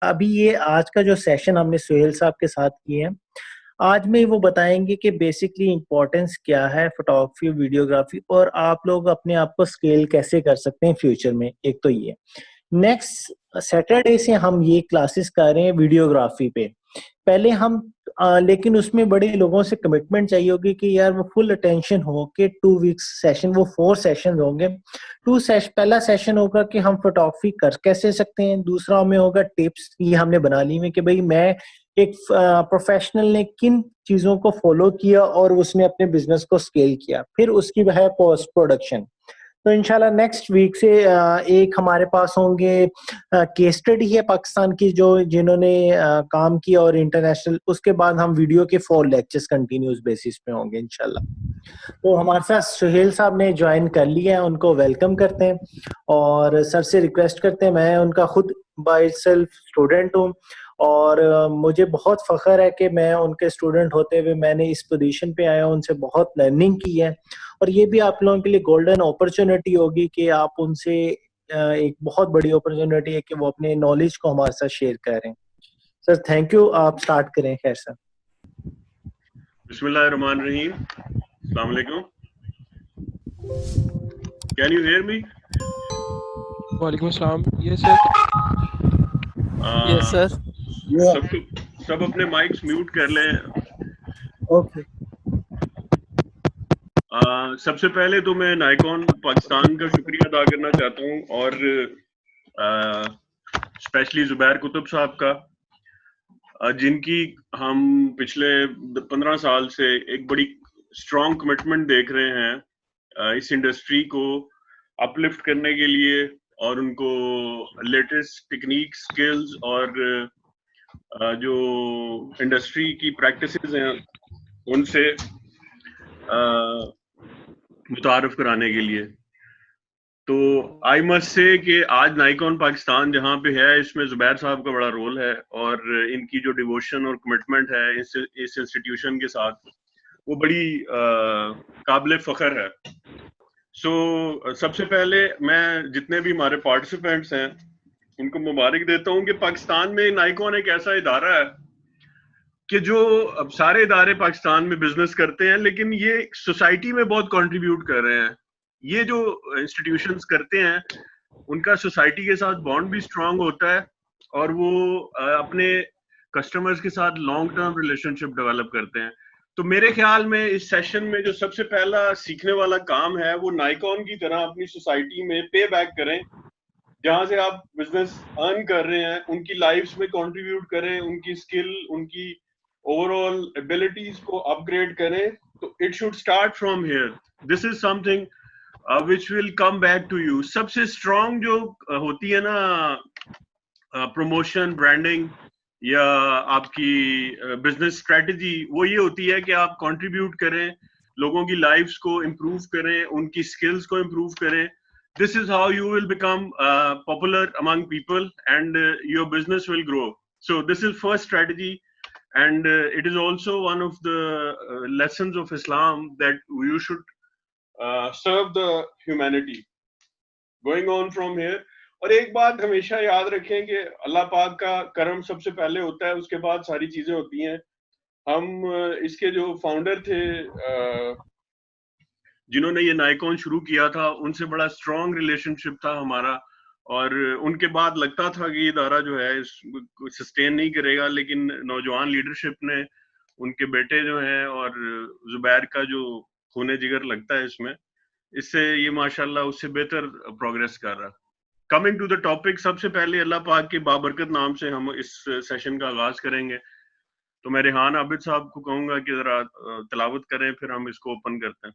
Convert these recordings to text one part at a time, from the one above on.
अभी ये आज का जो सेशन हमने सुहेल साहब के साथ किए हैं, आज में वो बताएंगे कि बेसिकली इम्पोर्टेंस क्या है फोटोग्राफी वीडियोग्राफी और आप लोग अपने आप को स्केल कैसे कर सकते हैं फ्यूचर में। एक तो ये नेक्स्ट सैटरडे से हम ये क्लासेस कर रहे हैं वीडियोग्राफी पे। पहले हम लेकिन उसमें बड़े लोगों से कमिटमेंट चाहिए होगी कि यार वो फुल अटेंशन हो कि 2 वीक्स सेशन, वो 4 सेशन होंगे। पहला सेशन होगा कि हम फोटोग्राफी कर कैसे सकते हैं, दूसरा में होगा टिप्स, ये हमने बना ली में कि भाई मैं एक प्रोफेशनल ने किन चीजों को फॉलो किया और उसने अपने बिजनेस को स्केल किया। फिर उसकी है पोस्ट प्रोडक्शन। तो इंशाल्लाह नेक्स्ट वीक से एक हमारे पास होंगे केस स्टडी है पाकिस्तान की जो जिन्होंने काम किया और इंटरनेशनल। उसके बाद हम वीडियो के 4 लेक्चर्स कंटिन्यूस बेसिस पे होंगे इंशाल्लाह। तो हमारे साथ सुहेल साहब ने ज्वाइन कर लिया है, उनको वेलकम करते हैं और सर से रिक्वेस्ट करते हैं। मैं उनका खुद बाय सेल्फ स्टूडेंट हूँ और मुझे बहुत फख्र है कि मैं उनके स्टूडेंट होते हुए मैंने इस पोजीशन पे आया, उनसे बहुत लर्निंग की है। और ये भी आप लोगों के लिए गोल्डन अपॉर्चुनिटी होगी कि आप उनसे एक बहुत बड़ी अपॉर्चुनिटी है कि वो अपने नॉलेज को हमारे साथ शेयर करें। सर थैंक यू, आप स्टार्ट करें। खैर sir. Bismillahirrahmanirrahim. Assalamu alaikum. Can you hear me? वालेकुम अस्सलाम। Yes sir. Yes sir. सब अपने माइक्स म्यूट कर लें। ओके। सबसे पहले तो मैं नाइकॉन पाकिस्तान का शुक्रिया अदा करना चाहता हूँ और स्पेशली जुबैर कुतुब साहब का, जिनकी हम पिछले 15 साल से एक बड़ी स्ट्रॉन्ग कमिटमेंट देख रहे हैं इस इंडस्ट्री को अपलिफ्ट करने के लिए और उनको लेटेस्ट टेक्निक स्किल्स और जो इंडस्ट्री की प्रैक्टिसेस हैं उनसे मुतारफ कराने के लिए। तो आई मस्ट से कि आज नाइकॉन पाकिस्तान जहाँ पे है इसमें जुबैर साहब का बड़ा रोल है और इनकी जो डिवोशन और कमिटमेंट है इस इंस्टीट्यूशन के साथ वो बड़ी काबिल फ़ख्र है। सबसे पहले मैं जितने भी हमारे पार्टिसिपेंट्स हैं उनको मुबारक देता हूँ कि पाकिस्तान में नाइकॉन एक ऐसा इदारा है कि जो अब सारे इदारे पाकिस्तान में बिजनेस करते हैं लेकिन ये सोसाइटी में बहुत कंट्रीब्यूट कर रहे हैं। ये जो इंस्टीट्यूशंस करते हैं उनका सोसाइटी के साथ बॉन्ड भी स्ट्रांग होता है और वो अपने कस्टमर्स के साथ लॉन्ग टर्म रिलेशनशिप डेवलप करते हैं। तो मेरे ख्याल में इस सेशन में जो सबसे पहला सीखने वाला काम है वो नाइकॉन की तरह अपनी सोसाइटी में पे बैक करें, जहां से आप बिजनेस अर्न कर रहे हैं उनकी लाइफ्स में कंट्रीब्यूट करें, उनकी स्किल उनकी ओवरऑल एबिलिटीज को अपग्रेड करें। तो it should start from here. This is something which will come back to you. सबसे स्ट्रॉन्ग जो होती है ना प्रमोशन ब्रांडिंग या आपकी बिजनेस स्ट्रेटजी, वो ये होती है कि आप कंट्रीब्यूट करें, लोगों की लाइफ्स को इम्प्रूव करें, उनकी स्किल्स को इम्प्रूव करें। This is how you will become popular among people and your business will grow. So this is first strategy, and it is also one of the lessons of Islam that you should serve the humanity. Going on from here, और एक बात हमेशा याद रखें कि अल्लाह पाक का करम सबसे पहले होता है, उसके बाद सारी चीजें होती हैं। हम इसके जो फाउंडर थे जिन्होंने ये नाइकॉन शुरू किया था, उनसे बड़ा स्ट्रॉन्ग रिलेशनशिप था हमारा और उनके बाद लगता था कि ये इदारा जो है सस्टेन नहीं करेगा, लेकिन नौजवान लीडरशिप ने, उनके बेटे जो हैं और जुबैर का जो खूने जिगर लगता है इसमें, इससे ये माशाल्लाह उससे बेहतर प्रोग्रेस कर रहा। कमिंग टू द टॉपिक, सबसे पहले अल्लाह पाक के बाबरकत नाम से हम इस सेशन का आगाज करेंगे। तो मैं रेहान आबिद साहब को कहूंगा कि जरा तिलावत करें, फिर हम इसको ओपन करते हैं।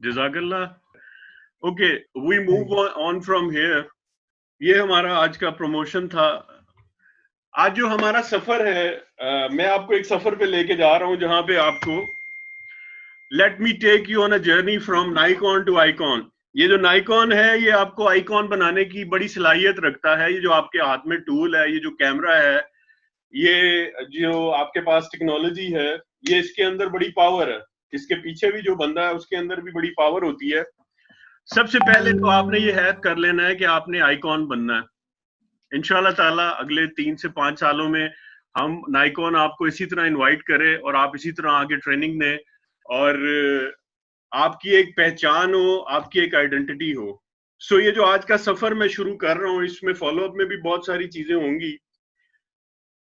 जज़ाकल्लाह। Okay, we move on from here. ये हमारा आज का प्रमोशन था। आज जो हमारा सफर है, मैं आपको एक सफर पे लेके जा रहा हूं जहां पे आपको let me take you on a journey from Nikon to icon. ये जो नाइकॉन है ये आपको आइकॉन बनाने की बड़ी सलाहियत रखता है। ये जो आपके हाथ में टूल है, ये जो कैमरा है, ये जो आपके पास टेक्नोलॉजी है, ये इसके अंदर बड़ी पावर है। इसके पीछे भी जो बंदा है उसके अंदर भी बड़ी पावर होती है। सबसे पहले तो आपने ये हैक कर लेना है कि आपने आइकॉन बनना है। इंशाल्लाह ताला अगले 3 से 5 सालों में हम नाइकॉन आपको इसी तरह इनवाइट करें और आप इसी तरह आगे ट्रेनिंग दें और आपकी एक पहचान हो, आपकी एक आइडेंटिटी हो। सो ये जो आज का सफर मैं शुरू कर रहा हूँ, इसमें फॉलोअप में भी बहुत सारी चीजें होंगी।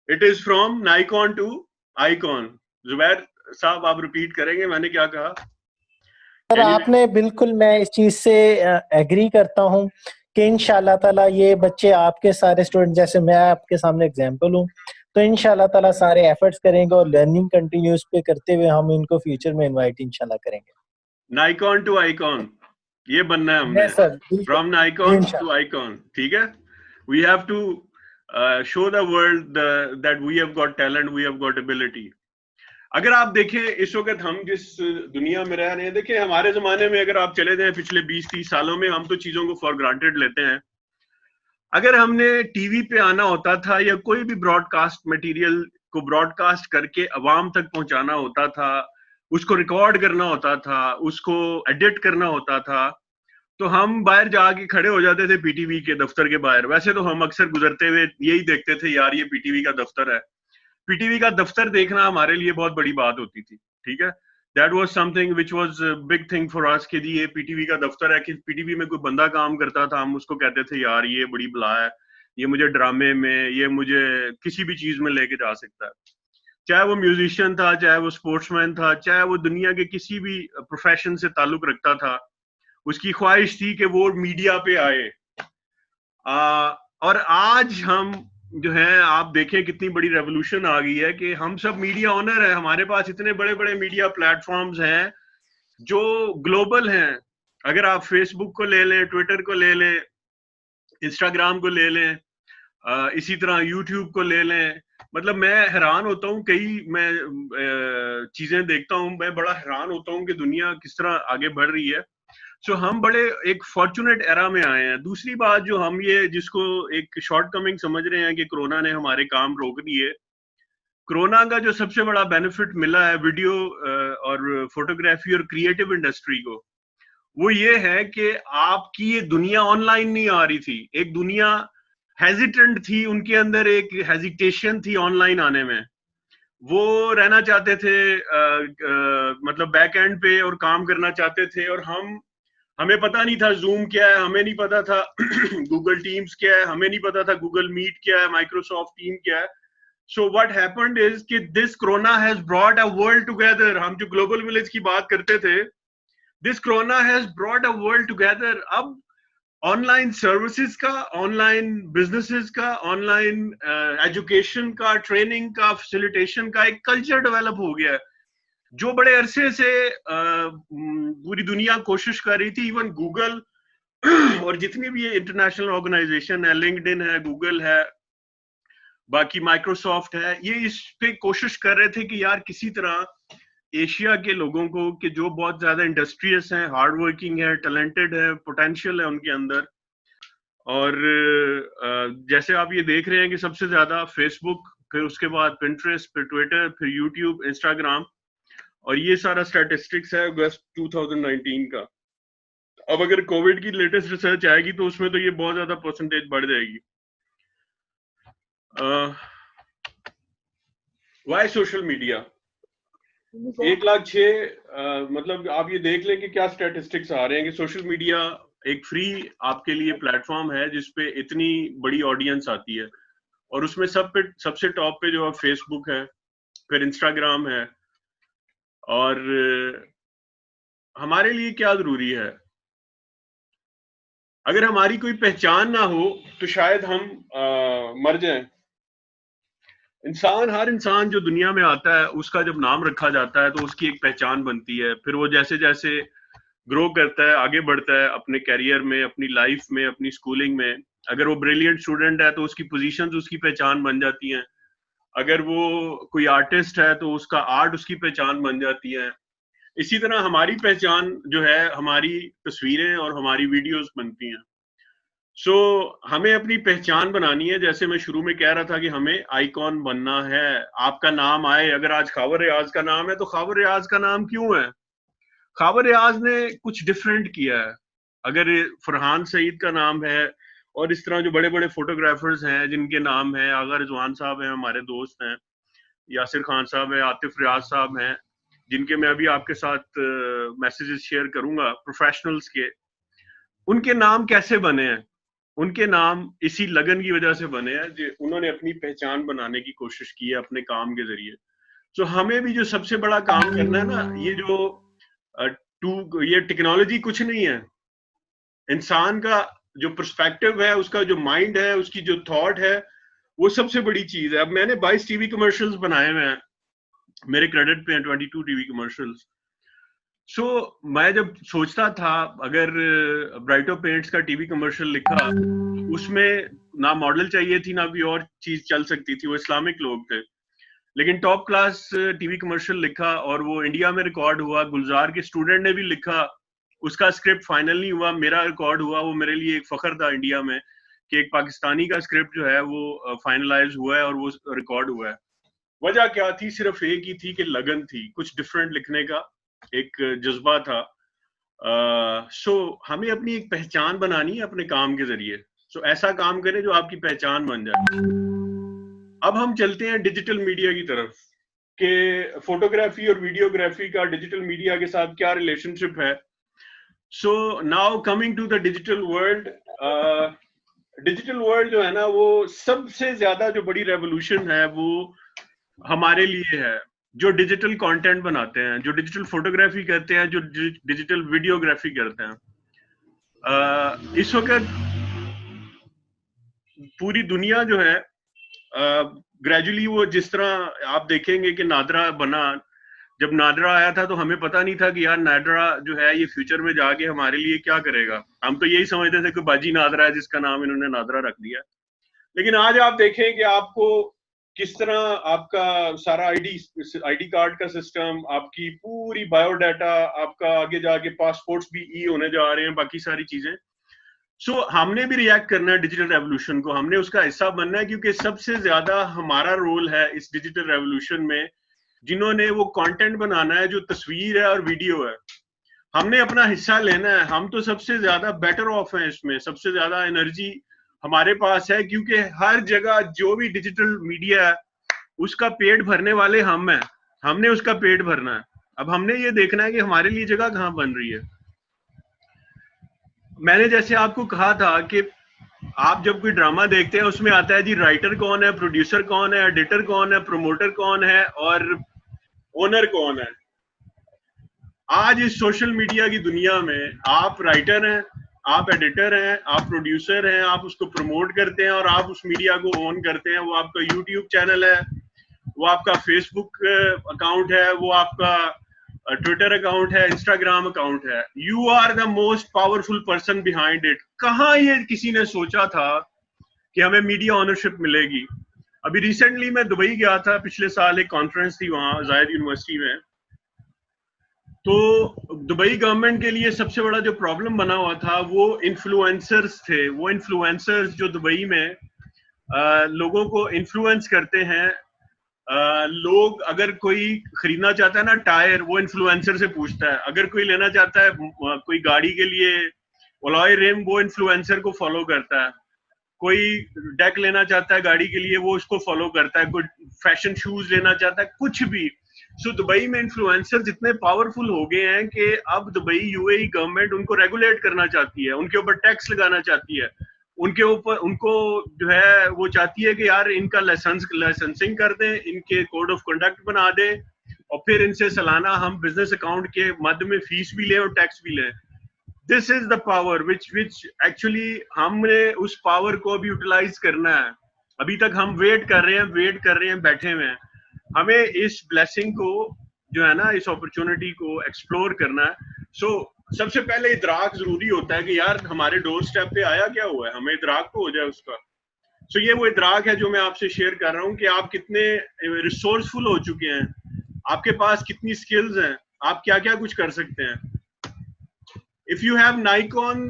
It is from Nikon to icon. Zubair साहब, आप रिपीट करेंगे मैंने क्या कहा? सर आपने बिल्कुल, मैं इस चीज से एग्री करता हूँ कि इंशाल्लाह ताला ये बच्चे आपके सारे स्टूडेंट, जैसे मैं आपके सामने एग्जांपल हूँ, तो इंशाल्लाह ताला सारे एफर्ट्स करेंगे और लर्निंग कंटिन्यूस पे करते हुए हम इनको फ्यूचर में इनवाइट इंशाल्लाह करेंगे। नाइकॉन टू आइकॉन ये बनना है हमने, यस सर, बिल्कुल फ्रॉम नाइकॉन टू इंशाल्लाह। आइकॉन। ठीक है, we have to show the world that we have got talent, we have got ability. अगर आप देखें इस वक्त हम जिस दुनिया में रह रहे हैं, देखिए हमारे जमाने में अगर आप चले जाएं पिछले 20-30 सालों में, हम तो चीजों को फॉर ग्रांटेड लेते हैं। अगर हमने टीवी पे आना होता था या कोई भी ब्रॉडकास्ट मटेरियल को ब्रॉडकास्ट करके अवाम तक पहुंचाना होता था, उसको रिकॉर्ड करना होता था, उसको एडिट करना होता था, तो हम बाहर जाके खड़े हो जाते थे पीटीवी के दफ्तर के बाहर। वैसे तो हम अक्सर गुजरते हुए यही देखते थे, यार ये पीटीवी का दफ्तर है। पीटीवी का दफ्तर देखना हमारे लिए बहुत बड़ी बात होती थी। ठीक है, that was something which was big thing for us कि ये पीटीवी का दफ्तर है, कि पीटीवी में कोई बंदा काम करता था, हम उसको कहते थे यार ये बड़ी बला है, ये मुझे ड्रामे में, ये मुझे किसी भी चीज में लेके जा सकता है। चाहे वो म्यूजिशियन था, चाहे वो स्पोर्ट्समैन था, चाहे वो दुनिया के किसी भी प्रोफेशन से ताल्लुक रखता था, उसकी ख्वाहिश थी कि वो मीडिया पे आए। और आज हम जो है, आप देखें कितनी बड़ी रेवोल्यूशन आ गई है कि हम सब मीडिया ओनर है। हमारे पास इतने बड़े बड़े मीडिया प्लेटफॉर्म्स हैं जो ग्लोबल हैं। अगर आप फेसबुक को ले लें, ट्विटर को ले लें, इंस्टाग्राम को ले लें, इसी तरह यूट्यूब को ले लें, मतलब मैं हैरान होता हूँ। मैं चीजें देखता हूँ, मैं बड़ा हैरान होता हूँ कि दुनिया किस तरह आगे बढ़ रही है। सो हम बड़े एक फॉर्चुनेट एरा में आए हैं। दूसरी बात जो हम ये जिसको एक शॉर्ट कमिंग समझ रहे हैं कि कोरोना ने हमारे काम रोक दिए, कोरोना का जो सबसे बड़ा बेनिफिट मिला है वीडियो और फोटोग्राफी और क्रिएटिव इंडस्ट्री को, वो ये है कि आपकी ये दुनिया ऑनलाइन नहीं आ रही थी। एक दुनिया हेजिटेंट थी, उनके अंदर एक हेजिटेशन थी ऑनलाइन आने में। वो रहना चाहते थे मतलब बैक एंड पे और काम करना चाहते थे, और हमें पता नहीं था जूम क्या है, हमें नहीं पता था गूगल टीम्स क्या है, हमें नहीं पता था गूगल मीट क्या है, माइक्रोसॉफ्ट टीम क्या है। सो व्हाट हैपेंड इज कि this corona has brought a world together. हम जो ग्लोबल विलेज की बात करते थे, this corona has brought a world together. अब ऑनलाइन सर्विसेज का, ऑनलाइन बिजनेसेस का, ऑनलाइन एजुकेशन का, ट्रेनिंग का, फैसिलिटेशन का एक कल्चर डेवलप हो गया है, जो बड़े अरसे से पूरी दुनिया कोशिश कर रही थी। इवन गूगल और जितनी भी ये इंटरनेशनल ऑर्गेनाइजेशन है, लिंक्डइन है, गूगल है, बाकी माइक्रोसॉफ्ट है, ये इस पे कोशिश कर रहे थे कि यार किसी तरह एशिया के लोगों को, कि जो बहुत ज्यादा इंडस्ट्रियस हैं, हार्ड वर्किंग है, टैलेंटेड है, पोटेंशियल है उनके अंदर, और जैसे आप ये देख रहे हैं कि सबसे ज्यादा फेसबुक, फिर उसके बाद पिंटरेस्ट, फिर ट्विटर, फिर यूट्यूब, इंस्टाग्राम, और ये सारा स्टैटिस्टिक्स है अगस्त 2019 का। अब अगर कोविड की लेटेस्ट रिसर्च आएगी तो उसमें तो ये बहुत ज्यादा परसेंटेज बढ़ जाएगी। वाई सोशल मीडिया 1,06,000, मतलब आप ये देख लें कि क्या स्टैटिस्टिक्स आ रहे हैं कि सोशल मीडिया एक फ्री आपके लिए प्लेटफॉर्म है जिसपे इतनी बड़ी ऑडियंस आती है, और उसमें सबसे टॉप पे जो है फेसबुक है, फिर इंस्टाग्राम है। और हमारे लिए क्या जरूरी है, अगर हमारी कोई पहचान ना हो तो शायद हम मर जाएं। हर इंसान जो दुनिया में आता है उसका जब नाम रखा जाता है तो उसकी एक पहचान बनती है। फिर वो जैसे जैसे ग्रो करता है, आगे बढ़ता है अपने कैरियर में, अपनी लाइफ में, अपनी स्कूलिंग में, अगर वो ब्रिलियंट स्टूडेंट है तो उसकी पोजीशंस उसकी पहचान बन जाती हैं। अगर वो कोई आर्टिस्ट है तो उसका आर्ट उसकी पहचान बन जाती है। इसी तरह हमारी पहचान जो है हमारी तस्वीरें और हमारी वीडियोस बनती हैं। हमें अपनी पहचान बनानी है। जैसे मैं शुरू में कह रहा था कि हमें आइकॉन बनना है। आपका नाम आए, अगर आज खावर रियाज का नाम है तो खावर रियाज का नाम क्यों है? खावर रियाज ने कुछ डिफरेंट किया है। अगर फरहान सईद का नाम है और इस तरह जो बड़े बड़े फोटोग्राफर्स हैं जिनके नाम है, आगा रिजवान साहब हैं, हमारे दोस्त हैं, यासिर खान साहब है, आतिफ रियाज साहब हैं, जिनके मैं अभी आपके साथ मैसेजेस शेयर करूंगा, प्रोफेशनल्स के। उनके नाम कैसे बने हैं? उनके नाम इसी लगन की वजह से बने हैं जो उन्होंने अपनी पहचान बनाने की कोशिश की है अपने काम के जरिए। हमें भी जो सबसे बड़ा काम करना है ना, ये जो ये टेक्नोलॉजी कुछ नहीं है। इंसान का जो पर्सपेक्टिव है, उसका जो माइंड है, उसकी जो थॉट है, वो सबसे बड़ी चीज है। अब मैंने 22 टीवी कमर्शियल्स बनाए हुए हैं, मेरे क्रेडिट पे हैं 22 टीवी कमर्शियल्स। मैं जब सोचता था अगर ब्राइटो पेंट्स का टीवी कमर्शियल लिखा, उसमें ना मॉडल चाहिए थी ना कोई और चीज चल सकती थी, वो इस्लामिक लोग थे। लेकिन टॉप क्लास टीवी कमर्शियल लिखा और वो इंडिया में रिकॉर्ड हुआ। गुलजार के स्टूडेंट ने भी लिखा, उसका स्क्रिप्ट फाइनल नहीं हुआ, मेरा रिकॉर्ड हुआ। वो मेरे लिए एक फख्र था इंडिया में कि एक पाकिस्तानी का स्क्रिप्ट जो है वो फाइनलाइज हुआ है और वो रिकॉर्ड हुआ है। वजह क्या थी? सिर्फ एक ही थी कि लगन थी, कुछ डिफरेंट लिखने का एक जज्बा था। हमें अपनी एक पहचान बनानी है अपने काम के जरिए। ऐसा काम करें जो आपकी पहचान बन जाए। अब हम चलते हैं डिजिटल मीडिया की तरफ कि फोटोग्राफी और वीडियोग्राफी का डिजिटल मीडिया के साथ क्या रिलेशनशिप है। Now coming to the digital world. Digital world जो है ना, वो सबसे ज्यादा जो बड़ी रेवोल्यूशन है वो हमारे लिए है। जो डिजिटल कंटेंट बनाते हैं, जो डिजिटल फोटोग्राफी करते हैं, जो डिजिटल वीडियोग्राफी करते हैं, इस वक्त पूरी दुनिया जो है ग्रेजुअली वो जिस तरह आप देखेंगे कि नादरा बना, जब नादरा आया था तो हमें पता नहीं था कि यार नादरा जो है ये फ्यूचर में जाके हमारे लिए क्या करेगा। हम तो यही समझते थे कि बाजी नादरा है जिसका नाम इन्होंने नादरा रख दिया। लेकिन आज आप देखें कि आपको किस तरह आपका सारा आईडी कार्ड का सिस्टम, आपकी पूरी बायोडाटा, आपका आगे जाके पासपोर्ट्स भी ई होने जा रहे हैं, बाकी सारी चीजें। हमने भी रिएक्ट करना है डिजिटल रेवोल्यूशन को, हमने उसका हिस्सा बनना है, क्योंकि सबसे ज्यादा हमारा रोल है इस डिजिटल रेवोल्यूशन में। जिन्होंने वो कंटेंट बनाना है जो तस्वीर है और वीडियो है, हमने अपना हिस्सा लेना है। हम तो सबसे ज्यादा बेटर ऑफ हैं इसमें, सबसे ज्यादा एनर्जी हमारे पास है, क्योंकि हर जगह जो भी डिजिटल मीडिया है उसका पेट भरने वाले हम हैं। हमने उसका पेट भरना है। अब हमने ये देखना है कि हमारे लिए जगह कहाँ बन रही है। मैंने जैसे आपको कहा था कि आप जब कोई ड्रामा देखते हैं उसमें आता है जी राइटर कौन है, प्रोड्यूसर कौन है, एडिटर कौन है, प्रोमोटर कौन है और ओनर कौन है। आज इस सोशल मीडिया की दुनिया में आप राइटर हैं, आप एडिटर हैं, आप प्रोड्यूसर हैं, आप उसको प्रमोट करते हैं और आप उस मीडिया को ओन करते हैं। वो आपका यूट्यूब चैनल है, वो आपका फेसबुक अकाउंट है, वो आपका ट्विटर अकाउंट है, इंस्टाग्राम अकाउंट है। You are the most powerful person behind it. कहाँ ये किसी ने सोचा था कि हमें मीडिया ओनरशिप मिलेगी? अभी रिसेंटली मैं दुबई गया था, पिछले साल एक कॉन्फ्रेंस थी वहां जायद यूनिवर्सिटी में। तो दुबई गवर्नमेंट के लिए सबसे बड़ा जो प्रॉब्लम बना हुआ था वो इन्फ्लुएंसर्स थे। वो इन्फ्लुएंसर्स जो दुबई में लोगों को इन्फ्लुएंस करते हैं। लोग अगर कोई खरीदना चाहता है ना टायर, वो इन्फ्लुएंसर से पूछता है। अगर कोई लेना चाहता है कोई गाड़ी के लिए अलॉय रिम, वो इन्फ्लुएंसर को फॉलो करता है। कोई डेक लेना चाहता है गाड़ी के लिए, वो उसको फॉलो करता है। कोई फैशन शूज लेना चाहता है, कुछ भी। दुबई में इन्फ्लुएंसर्स इतने पावरफुल हो गए हैं कि अब दुबई यूएई गवर्नमेंट उनको रेगुलेट करना चाहती है, उनके ऊपर टैक्स लगाना चाहती है, उनके ऊपर उनको जो है वो चाहती है कि यार इनका लाइसेंसिंग कर दें, इनके कोड ऑफ कंडक्ट बना दें और फिर इनसे सालाना हम बिजनेस अकाउंट के मध्य में फीस भी लें और टैक्स भी लें। This is the power which actually हमने उस पावर को भी यूटिलाइज करना है। अभी तक हम वेट कर रहे हैं, बैठे हुए हैं। हमें इस ब्लेसिंग को जो है ना, इस अपॉर्चुनिटी को एक्सप्लोर करना है। सो सबसे पहले इदराक जरूरी होता है कि यार हमारे डोर स्टेप पे आया क्या हुआ है, हमें इदराक तो हो जाए उसका। सो ये वो इदराक है जो मैं आपसे शेयर कर रहा हूँ कि आप कितने रिसोर्सफुल हो चुके हैं, आपके पास कितनी स्किल्स हैं, आप क्या क्या कुछ कर सकते हैं। If you have Nikon,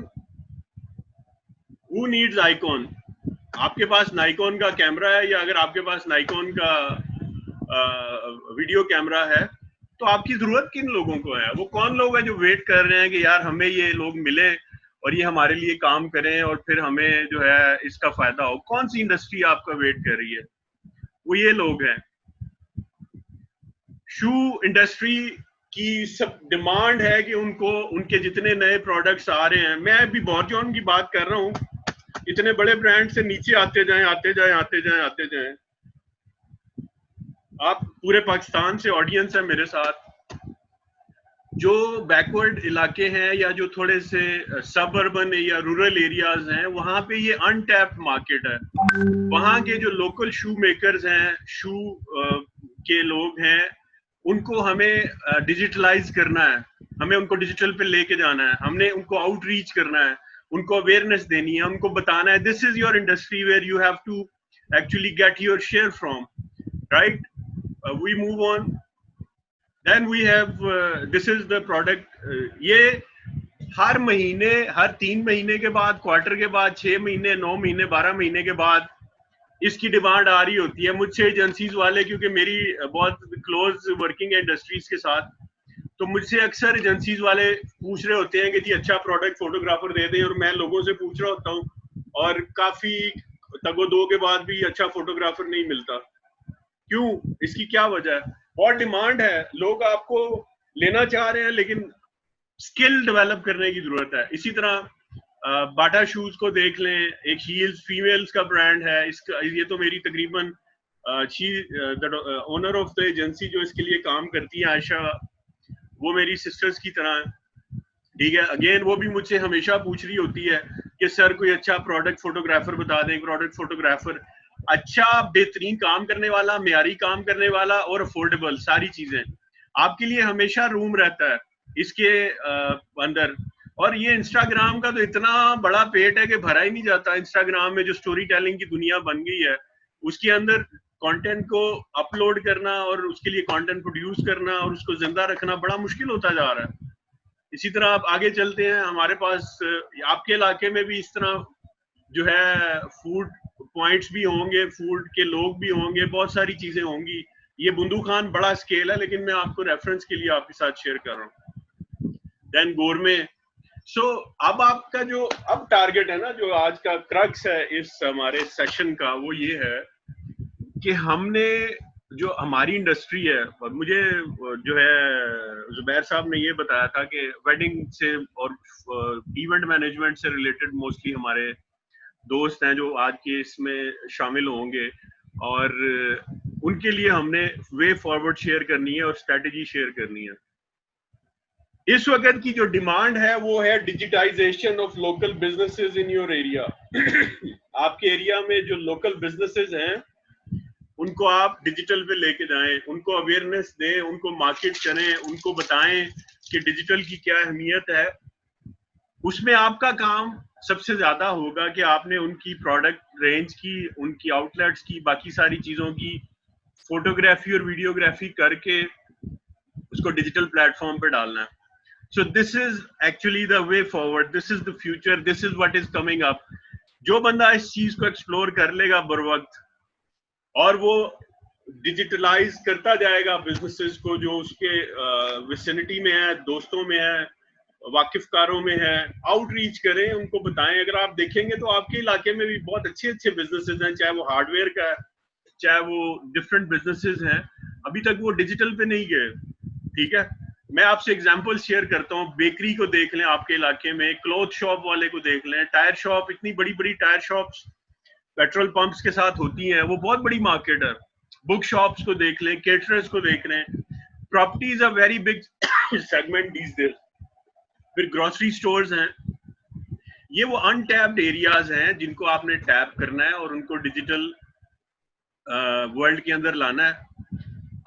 who needs icon? आपके पास नाइकॉन का कैमरा है, या अगर आपके पास नाइकॉन का वीडियो कैमरा है, तो आपकी जरूरत किन लोगों को है? वो कौन लोग हैं जो वेट कर रहे हैं कि यार हमें ये लोग मिले और ये हमारे लिए काम करें और फिर हमें जो है इसका फायदा हो? कौन सी इंडस्ट्री आपका वेट कर रही है? वो ये लोग हैं। शू इंडस्ट्री की सब डिमांड है कि उनको, उनके जितने नए प्रोडक्ट्स आ रहे हैं, मैं अभी बॉर्जॉन की बात कर रहा हूँ, इतने बड़े ब्रांड से नीचे आते जाएं, आते जाएं, आते जाएं, आते जाएं। आप पूरे पाकिस्तान से ऑडियंस है मेरे साथ, जो बैकवर्ड इलाके हैं या जो थोड़े से सब अर्बन या रूरल एरियाज हैं, वहां पे ये अनटैप्ड मार्केट है। वहां के जो लोकल शू मेकर्स हैं, शू के लोग हैं, उनको हमें डिजिटलाइज करना है, हमें उनको डिजिटल पे लेके जाना है, हमने उनको आउटरीच करना है, उनको अवेयरनेस देनी है, उनको बताना है this is your industry where you have to actually get your share from, right? we move on, then we have this is the product। ये हर महीने, हर 3 महीने के बाद, क्वार्टर के बाद, 6 महीने, 9 महीने, 12 महीने के बाद इसकी डिमांड आ रही होती है मुझसे एजेंसीज वाले, क्योंकि मेरी बहुत क्लोज वर्किंग है इंडस्ट्रीज के साथ। तो मुझसे अक्सर एजेंसीज वाले पूछ रहे होते हैं कि जी अच्छा प्रोडक्ट फोटोग्राफर दे दें, और मैं लोगों से पूछ रहा होता हूँ और काफी तगोदो के बाद भी अच्छा फोटोग्राफर नहीं मिलता। क्यों? इसकी क्या वजह है? बहुत डिमांड है, लोग आपको लेना चाह रहे हैं, लेकिन स्किल डेवलप करने की जरूरत है। इसी तरह बाटा शूज को देख लें, एक हील्स फीमेल्स का ब्रांड है, इसका ये तो मेरी तकरीबन ओनर ऑफ द एजेंसी जो इसके लिए काम करती है, आयशा, वो मेरी सिस्टर्स की तरह है, ठीक है। अगेन वो भी मुझसे हमेशा पूछ रही होती है कि सर कोई अच्छा प्रोडक्ट फोटोग्राफर बता दें, प्रोडक्ट फोटोग्राफर अच्छा, बेहतरीन काम करने वाला, मेयारी काम करने वाला और अफोर्डेबल, सारी चीजें आपके लिए हमेशा रूम रहता है इसके अंदर। और ये इंस्टाग्राम का तो इतना बड़ा पेट है कि भरा ही नहीं जाता। इंस्टाग्राम में जो स्टोरी टेलिंग की दुनिया बन गई है, उसके अंदर कंटेंट को अपलोड करना और उसके लिए कंटेंट प्रोड्यूस करना और उसको जिंदा रखना बड़ा मुश्किल होता जा रहा है। इसी तरह आप आगे चलते हैं, हमारे पास आपके इलाके में भी इस तरह जो है फूड पॉइंट्स भी होंगे, फूड के लोग भी होंगे, बहुत सारी चीजें होंगी। ये बुंदू खान बड़ा स्केल है, लेकिन मैं आपको रेफरेंस के लिए आपके साथ शेयर कर रहा हूँ। देन गोरमे। सो अब आपका जो अब टारगेट है ना, जो आज का क्रक्स है इस हमारे सेशन का, वो ये है कि हमने जो हमारी इंडस्ट्री है, और मुझे जो है जुबैर साहब ने ये बताया था कि वेडिंग से और इवेंट मैनेजमेंट से रिलेटेड मोस्टली हमारे दोस्त हैं जो आज के इसमें शामिल होंगे, और उनके लिए हमने वे फॉरवर्ड शेयर करनी है और स्ट्रेटजी शेयर करनी है। इस वक्त की जो डिमांड है वो है digitisation of local businesses in your area. आपके एरिया में जो लोकल बिजनेसेस हैं उनको आप डिजिटल पे लेके जाएं, उनको अवेयरनेस दें, उनको मार्केट करें, उनको बताएं कि डिजिटल की क्या अहमियत है। उसमें आपका काम सबसे ज्यादा होगा कि आपने उनकी प्रोडक्ट रेंज की, उनकी आउटलेट्स की, बाकी सारी चीजों की फोटोग्राफी और वीडियोग्राफी करके उसको डिजिटल प्लेटफॉर्म पे डालना है। So this is actually the way forward, this is the future, this is what is coming up. जो बंदा इस चीज को एक्सप्लोर कर लेगा बर वक्त और वो डिजिटलाइज करता जाएगा बिजनेसेस को, जो उसके विसिनिटी में है, दोस्तों में है, वाकिफकारों में है, आउटरीच करें, उनको बताएं। अगर आप देखेंगे तो आपके इलाके में भी बहुत अच्छे अच्छे बिजनेसेस हैं, चाहे वो हार्डवेयर का है, चाहे वो डिफरेंट बिजनेसेस हैं, अभी तक वो डिजिटल पे नहीं गए, ठीक है। मैं आपसे एग्जांपल शेयर करता हूँ। बेकरी को देख लें आपके इलाके में, क्लॉथ शॉप वाले को देख लें, टायर शॉप, इतनी बड़ी बड़ी टायर शॉप्स पेट्रोल पंप्स के साथ होती हैं, वो बहुत बड़ी मार्केट है। बुक शॉप्स को देख लें, केटरर्स को देख लें, property is a very big segment these days. फिर ग्रोसरी स्टोर्स हैं, ये वो अनटैप्ड एरियाज हैं जिनको आपने टैप करना है और उनको डिजिटल वर्ल्ड के अंदर लाना है,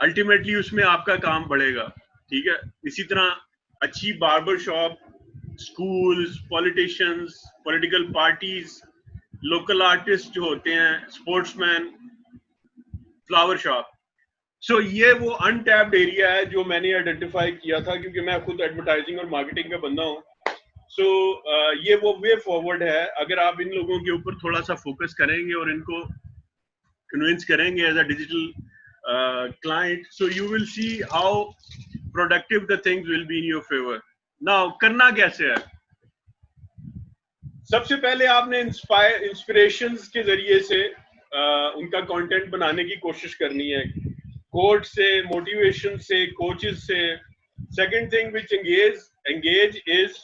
अल्टीमेटली उसमें आपका काम बढ़ेगा। ठीक है, इसी तरह अच्छी barber shop, schools, politicians, political parties, local artist जो होते हैं, स्पोर्ट्समैन, फ्लावर शॉप। सो ये वो अनटैप्ड एरिया है जो मैंने आइडेंटिफाई किया था, क्योंकि मैं खुद एडवर्टाइजिंग और मार्केटिंग का बंदा हूँ। सो ये वो वे फॉरवर्ड है। अगर आप इन लोगों के ऊपर थोड़ा सा फोकस करेंगे और इनको कन्विंस करेंगे as a digital client, so you will see how productive the things will be in your favor. Now करना कैसे है? सबसे पहले आपने इंस्पिरेशंस के जरिए से उनका कंटेंट बनाने की कोशिश करनी है, कोट से, मोटिवेशन से, कोचेस से। Second thing which engage is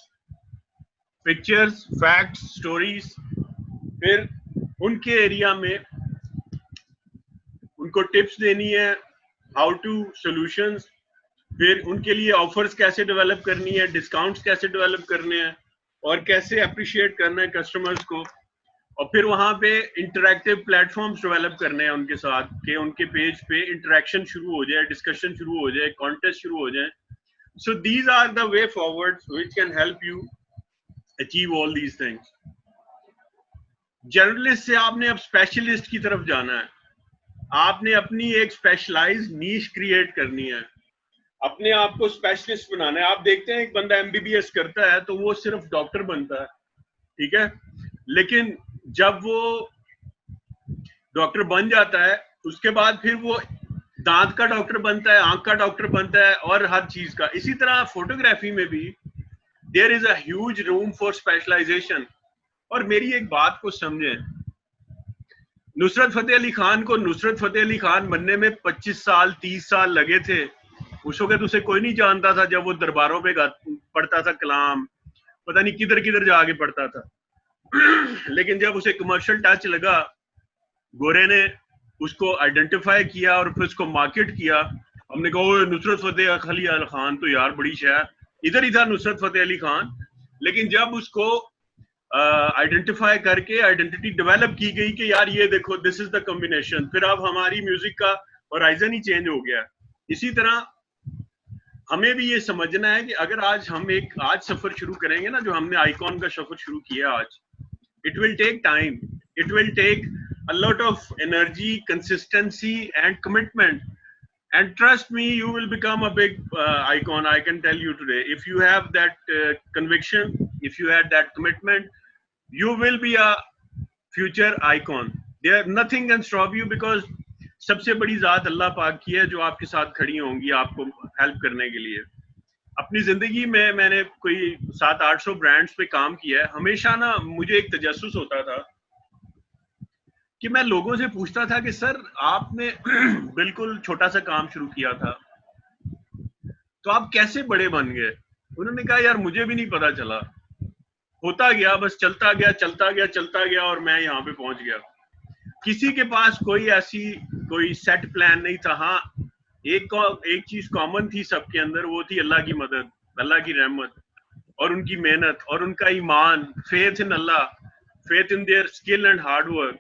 pictures, facts, stories. फिर उनके एरिया में उनको टिप्स देनी है, हाउ टू सॉल्यूशंस। फिर उनके लिए ऑफर्स कैसे डेवलप करनी है, डिस्काउंट्स कैसे डेवलप करने हैं, और कैसे अप्रिशिएट करना है कस्टमर्स को। और फिर वहां पे इंटरैक्टिव प्लेटफॉर्म्स डेवलप करने हैं उनके साथ, कि उनके पेज पे इंटरेक्शन शुरू हो जाए, डिस्कशन शुरू हो जाए, कॉन्टेस्ट शुरू हो जाए। So these are the way forward which can help you achieve all these things. Journalist से आपने अब स्पेशलिस्ट की तरफ जाना है। आपने अपनी एक स्पेशलाइज्ड नीश क्रिएट करनी है, अपने आप को स्पेशलिस्ट बनाना है। आप देखते हैं एक बंदा एमबीबीएस करता है तो वो सिर्फ डॉक्टर बनता है, ठीक है, लेकिन जब वो डॉक्टर बन जाता है उसके बाद फिर वो दांत का डॉक्टर बनता है, आंख का डॉक्टर बनता है, और हर चीज का। इसी तरह फोटोग्राफी में भी there is a huge room for specialisation. और मेरी एक बात को समझें, नुसरत फतेह अली खान को नुसरत फतेह अली खान बनने में 25 साल 30 साल लगे थे। उस वक्त उसे कोई नहीं जानता था, जब वो दरबारों पे पढ़ता था कलाम, पता नहीं किधर किधर जाके पढ़ता था। लेकिन जब उसे कमर्शियल टच लगा, गोरे ने उसको आइडेंटिफाई किया और फिर उसको मार्केट किया। हमने कहा नुसरत फतेह अली खान तो यार बड़ी शय, इधर ही था नुसरत फतेह अली खान। लेकिन जब उसको आइडेंटिफाई करके आइडेंटिटी डेवलप की गई कि यार ये देखो दिस इज द कॉम्बिनेशन, फिर अब हमारी म्यूजिक का होराइजन ही चेंज हो गया। इसी तरह हमें भी ये समझना है कि अगर आज हम एक सफर शुरू करेंगे ना, जो हमने आइकॉन का सफर शुरू किया आज, it will take time, it will take a lot of energy, consistency and commitment, and trust me, you will become a big icon. I can tell you today, if you have that conviction, if you had that commitment, you will be a future icon. There nothing can stop you, because सबसे बड़ी जात अल्लाह पाक की है जो आपके साथ खड़ी होंगी आपको हेल्प करने के लिए। अपनी जिंदगी में मैंने कोई 700-800 ब्रांड्स पे काम किया है। हमेशा ना मुझे एक तजस्सुस होता था कि मैं लोगों से पूछता था कि सर आपने बिल्कुल छोटा सा काम शुरू किया था तो आप कैसे बड़े बन गए? उन्होंने कहा यार मुझे भी नहीं पता चला, होता गया, बस चलता गया चलता गया चलता गया और मैं यहाँ पे पहुंच गया। किसी के पास कोई सेट प्लान नहीं था। हाँ, एक चीज कॉमन थी सबके अंदर, वो थी अल्लाह की मदद, अल्लाह की रहमत और उनकी मेहनत और उनका ईमान, faith in Allah, faith in their skill and hard work.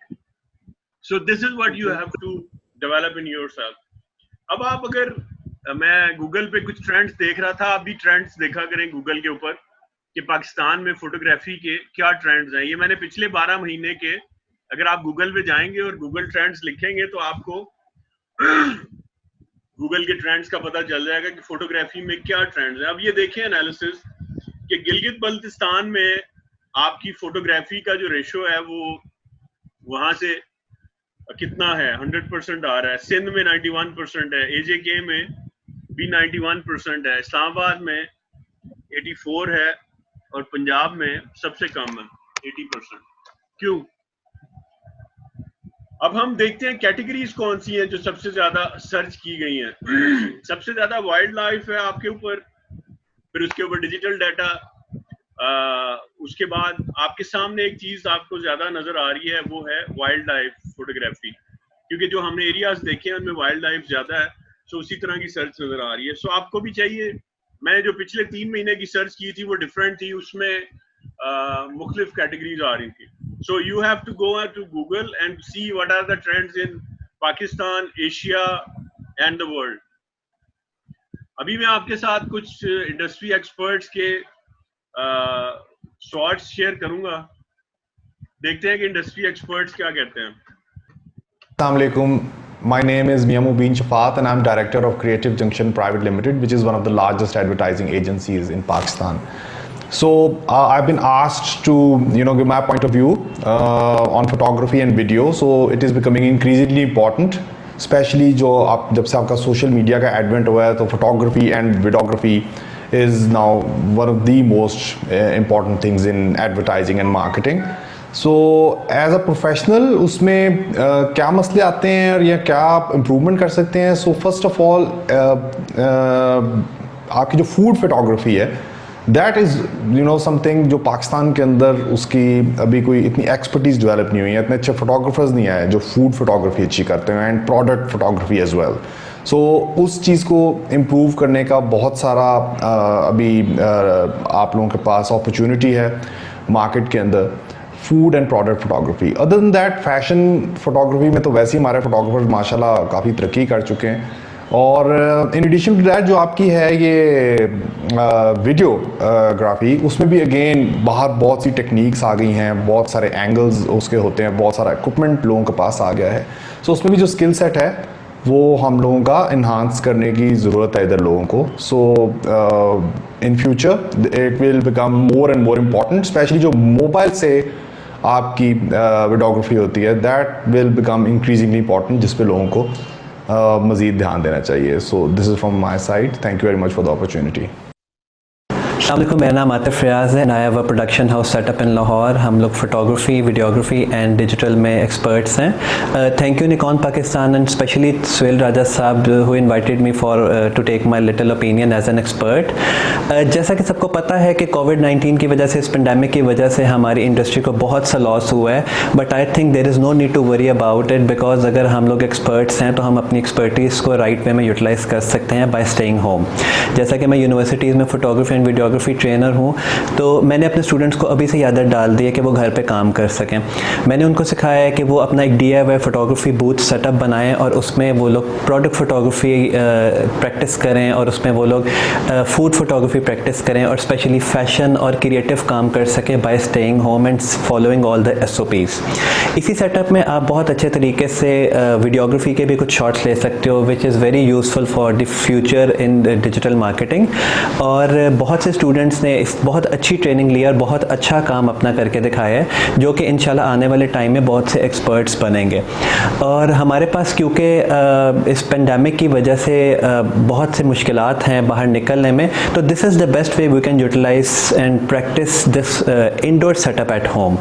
So this is what you have to develop in yourself. अब आप अगर, मैं गूगल पे कुछ ट्रेंड्स देख रहा था, आप भी ट्रेंड्स देखा करें गूगल के ऊपर कि पाकिस्तान में फोटोग्राफी के क्या ट्रेंड्स हैं। ये मैंने पिछले 12 महीने के, अगर आप गूगल पे जाएंगे और गूगल ट्रेंड्स लिखेंगे तो आपको गूगल के ट्रेंड्स का पता चल जाएगा कि फोटोग्राफी में क्या ट्रेंड्स हैं। अब ये देखें एनालिसिस कि गिलगित बल्तिस्तान में आपकी फोटोग्राफी का जो रेशो है वो वहां से कितना है, 100% आ रहा है। सिंध में 91% है, एजेके में भी 91% है, इस्लामाबाद में 84 है और पंजाब में सबसे कम है 80%। क्यों? अब हम देखते हैं कैटेगरीज कौन सी हैं जो सबसे ज्यादा सर्च की गई हैं। सबसे ज्यादा वाइल्ड लाइफ है आपके ऊपर, फिर उसके ऊपर डिजिटल डाटा, उसके बाद आपके सामने एक चीज आपको ज्यादा नजर आ रही है, वो है वाइल्ड लाइफ फोटोग्राफी, क्योंकि जो हमने एरियाज देखे हैं उनमें वाइल्ड लाइफ ज्यादा है। सो उसी तरह की सर्च नजर आ रही है। सो आपको भी चाहिए, मैंने जो पिछले 3 महीने की सर्च की थी वो डिफरेंट थी, उसमें मुख्तलिफ कैटेगरीज आ रही थी। So you have to go to Google and see what are the trends in Pakistan, Asia and the world. अभी मैं आपके साथ कुछ इंडस्ट्री एक्सपर्ट्स के शॉर्ट्स शेयर करूंगा, देखते हैं कि इंडस्ट्री एक्सपर्ट्स क्या कहते हैं। Assalamu alaikum. My name is Mia Mubin Shafat and I'm director of Creative Junction Private Limited, which is one of the largest advertising agencies in Pakistan. So I've been asked to give my point of view on photography and video. So it is becoming increasingly important, especially जब से आपका social media का advent हुआ है, तो photography and videography is now one of the most important things in advertising and marketing. So as a professional उसमें क्या मसले आते हैं और या क्या आप इम्प्रूवमेंट कर सकते हैं? सो फर्स्ट ऑफ ऑल आपकी जो फूड फोटोग्राफी है, दैट इज़ समथिंग जो पाकिस्तान के अंदर उसकी अभी कोई इतनी एक्सपर्टीज़ डेवलप नहीं हुई है, इतने अच्छे फोटोग्राफर्स नहीं आए जो फूड फोटोग्राफी अच्छी करते हैं and product photography as well. So उस चीज़ को इम्प्रूव करने का बहुत सारा अभी आप लोगों के पास अपॉर्चुनिटी है मार्केट के अंदर, food and product photography. Other than that fashion photography में तो वैसे ही हमारे फोटोग्राफर्स माशाल्लाह काफ़ी तरक्की कर चुके हैं। और इन एडिशन टू दैट जो आपकी है ये वीडियोग्राफी, उसमें भी अगेन बाहर बहुत सी टेक्निक्स आ गई हैं, बहुत सारे एंगल्स उसके होते हैं, बहुत सारा इक्विपमेंट लोगों के पास आ गया है। सो उसमें भी जो स्किल सेट है वो हम लोगों का इन्हांस करने की ज़रूरत है इधर लोगों को। So in future it will become more and more important, specially जो मोबाइल से आपकी वीडियोग्राफी होती है, that will become increasingly important, जिस पे लोगों को मज़ीद ध्यान देना चाहिए। So this is from my side, thank you very much for the opportunity. अस्सलाम, मेरा नाम आतिफ रियाज़ है, I have a production house setup in Lahore. हम लोग फ़ोटोग्राफी, वीडियोग्राफी एंड डिजिटल में एक्सपर्ट्स हैं। Thank you Nikon Pakistan and specially Suhail Raja sahab who invited me for to take my little opinion as an expert. जैसा कि सबको पता है कि कोविड-19 की वजह से, इस पेंडेमिक की वजह से हमारी इंडस्ट्री को बहुत सा लॉस हुआ है, but I think there is no need to worry about it, because अगर हम लोग एक्सपर्ट्स हैं तो हम अपनी एक्सपर्टीज़ को राइट वे में यूटिलाइज़ कर सकते हैं बाय स्टेइंग होम। जैसा कि मैं यूनिवर्सिटीज़ में फ़ोटोग्राफी एंड वीडियोग्राफी ट्रेनर हूँ, तो मैंने अपने स्टूडेंट्स को अभी से ही आदत डाल दी है कि वो घर पे काम कर सकें। मैंने उनको सिखाया है कि वो अपना एक DIY फोटोग्राफी बूथ सेटअप बनाएं और उसमें वो लोग प्रोडक्ट फोटोग्राफी प्रैक्टिस करें और उसमें वो लोग फूड फोटोग्राफी प्रैक्टिस करें और स्पेशली फैशन और क्रिएटिव काम कर सकें bye staying home and following all the SOPs। इसी सेटअप में आप बहुत अच्छे तरीके से वीडियोग्राफी के भी कुछ शॉट्स ले सकते हो, which is very useful for the future in digital marketing. और बहुत से स्टूडेंट्स ने इस बहुत अच्छी ट्रेनिंग ली और बहुत अच्छा काम अपना करके दिखाया है, जो कि इंशाल्लाह आने वाले टाइम में बहुत से एक्सपर्ट्स बनेंगे। और हमारे पास क्योंकि इस पेंडेमिक की वजह से बहुत से मुश्किलात हैं बाहर निकलने में, तो this is the best way we can utilise and practise this indoor setup at home.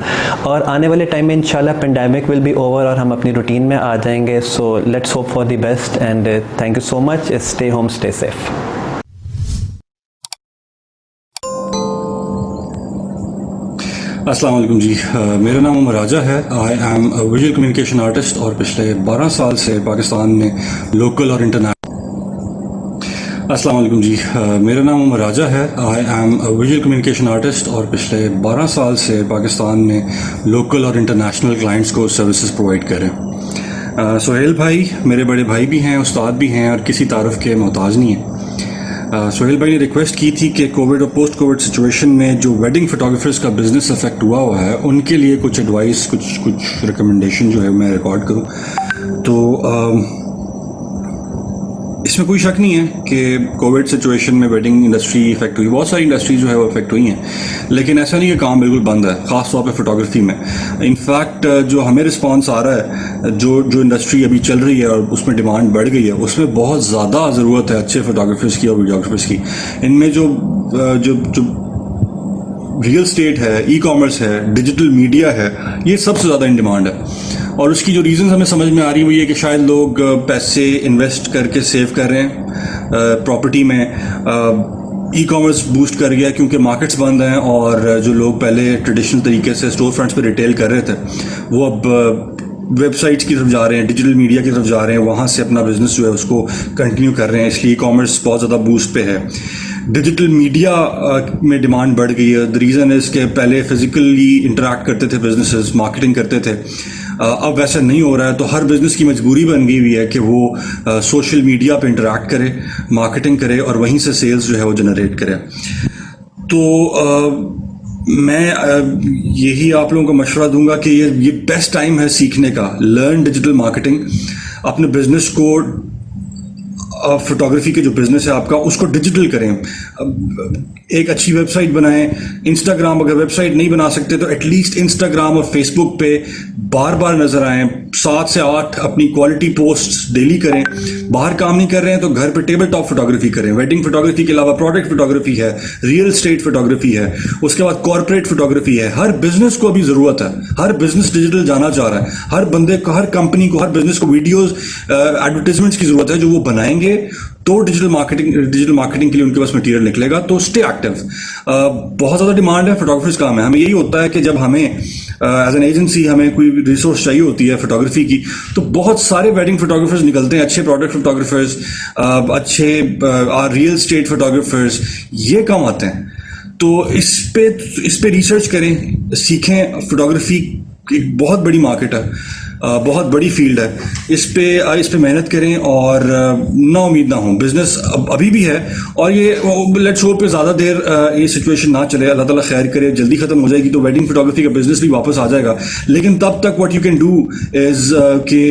और आने वाले टाइम में इंशाल्लाह पेंडेमिक विल बी ओवर और हम अपनी रूटीन में आ जाएंगे। So let's hope for the best and thank you so much. Stay home, stay safe. अस्सलाम वालेकुम जी, मेरा नाम उमर राजा है। I am a visual communication artist और पिछले 12 साल से पाकिस्तान में लोकल और इंटरनेशनल। अस्सलाम वालेकुम जी, मेरा नाम उमर राजा है। I am a visual communication artist और पिछले 12 साल से पाकिस्तान में लोकल और इंटरनेशनल क्लाइंट्स को सर्विसेज प्रोवाइड कर रहे हैं। सुहेल भाई मेरे बड़े भाई भी हैं, उस्ताद भी हैं और किसी तारुफ के मोहताज नहीं हैं। सुहेल भाई ने रिक्वेस्ट की थी कि कोविड और पोस्ट कोविड सिचुएशन में जो वेडिंग फोटोग्राफर्स का बिजनेस अफेक्ट हुआ है, उनके लिए कुछ एडवाइस, कुछ रिकमेंडेशन जो है मैं रिकॉर्ड करूं। तो इसमें कोई शक नहीं है कि कोविड सिचुएशन में वेडिंग इंडस्ट्री इफेक्ट हुई, बहुत सारी इंडस्ट्री जो है वो इफेक्ट हुई हैं, लेकिन ऐसा नहीं कि काम बिल्कुल बंद है, ख़ास तौर पे फोटोग्राफी में। इनफैक्ट जो हमें रिस्पांस आ रहा है, जो इंडस्ट्री अभी चल रही है और उसमें डिमांड बढ़ गई है, उसमें बहुत ज़्यादा ज़रूरत है अच्छे फोटोग्राफर्स की और वीडियोग्राफर्स की। इनमें जो रियल स्टेट है, ई-कॉमर्स है, डिजिटल मीडिया है, ये सबसे ज़्यादा इन डिमांड है। और उसकी जो रीज़न हमें समझ में आ रही है वो ये कि शायद लोग पैसे इन्वेस्ट करके सेव कर रहे हैं प्रॉपर्टी में। ई-कॉमर्स बूस्ट कर गया क्योंकि मार्केट्स बंद हैं और जो लोग पहले ट्रेडिशनल तरीके से स्टोर फ्रंट्स पे रिटेल कर रहे थे, वो अब वेबसाइट्स की तरफ जा रहे हैं, डिजिटल मीडिया की तरफ जा रहे हैं, वहाँ से अपना बिजनेस जो है उसको कंटिन्यू कर रहे हैं। इसलिए ई-कॉमर्स बहुत ज़्यादा बूस्ट पे है। डिजिटल मीडिया में डिमांड बढ़ गई है। द रीज़न इज़ कि पहले फिजिकली इंटरेक्ट करते थे बिजनेसेस, मार्केटिंग करते थे, अब वैसा नहीं हो रहा है, तो हर बिजनेस की मजबूरी बन गई हुई है कि वो सोशल मीडिया पे इंटरेक्ट करे, मार्केटिंग करे और वहीं से सेल्स जो है वो जनरेट करे। तो मैं यही आप लोगों को मशवरा दूंगा कि ये बेस्ट टाइम है सीखने का। लर्न डिजिटल मार्केटिंग, अपने बिजनेस को, फोटोग्राफी के जो बिजनेस है आपका, उसको डिजिटल करें। एक अच्छी वेबसाइट बनाएं। इंस्टाग्राम, अगर वेबसाइट नहीं बना सकते तो एटलीस्ट इंस्टाग्राम और फेसबुक पे बार बार नजर आएं। 7 से 8 अपनी क्वालिटी पोस्ट्स डेली करें। बाहर काम नहीं कर रहे हैं तो घर पे टेबल टॉप फोटोग्राफी करें। वेडिंग फोटोग्राफी के अलावा प्रोडक्ट फोटोग्राफी है, रियल एस्टेट फोटोग्राफी है, उसके बाद कॉर्पोरेट फोटोग्राफी है। हर बिजनेस को अभी जरूरत है, हर बिजनेस डिजिटल जाना चाह रहा है। हर बंदे को, हर कंपनी को, हर बिजनेस को वीडियोस, एडवर्टाइजमेंट्स की जरूरत है जो वो बनाएंगे तो डिजिटल मार्केटिंग के लिए उनके पास मटेरियल निकलेगा। तो स्टे एक्टिव। बहुत ज़्यादा डिमांड है, फोटोग्राफर्स काम है। हमें यही होता है कि जब हमें एज एन एजेंसी हमें कोई रिसोर्स चाहिए होती है फोटोग्राफी की, तो बहुत सारे वेडिंग फोटोग्राफर्स निकलते हैं, अच्छे प्रोडक्ट फोटोग्राफर्स, अच्छे रियल स्टेट फोटोग्राफर्स, ये काम आते हैं। तो इस पे रिसर्च करें, सीखें। फोटोग्राफी एक बहुत बड़ी मार्केट है, बहुत बड़ी फील्ड है। इस पे मेहनत करें और ना उम्मीद ना हो। बिजनेस अभी भी है और ये लेट्स होप कि ज़्यादा देर ये सिचुएशन ना चले। अल्लाह ताला खैर करे, जल्दी ख़त्म हो जाएगी तो वेडिंग फोटोग्राफी का बिजनेस भी वापस आ जाएगा। लेकिन तब तक what you can do is कि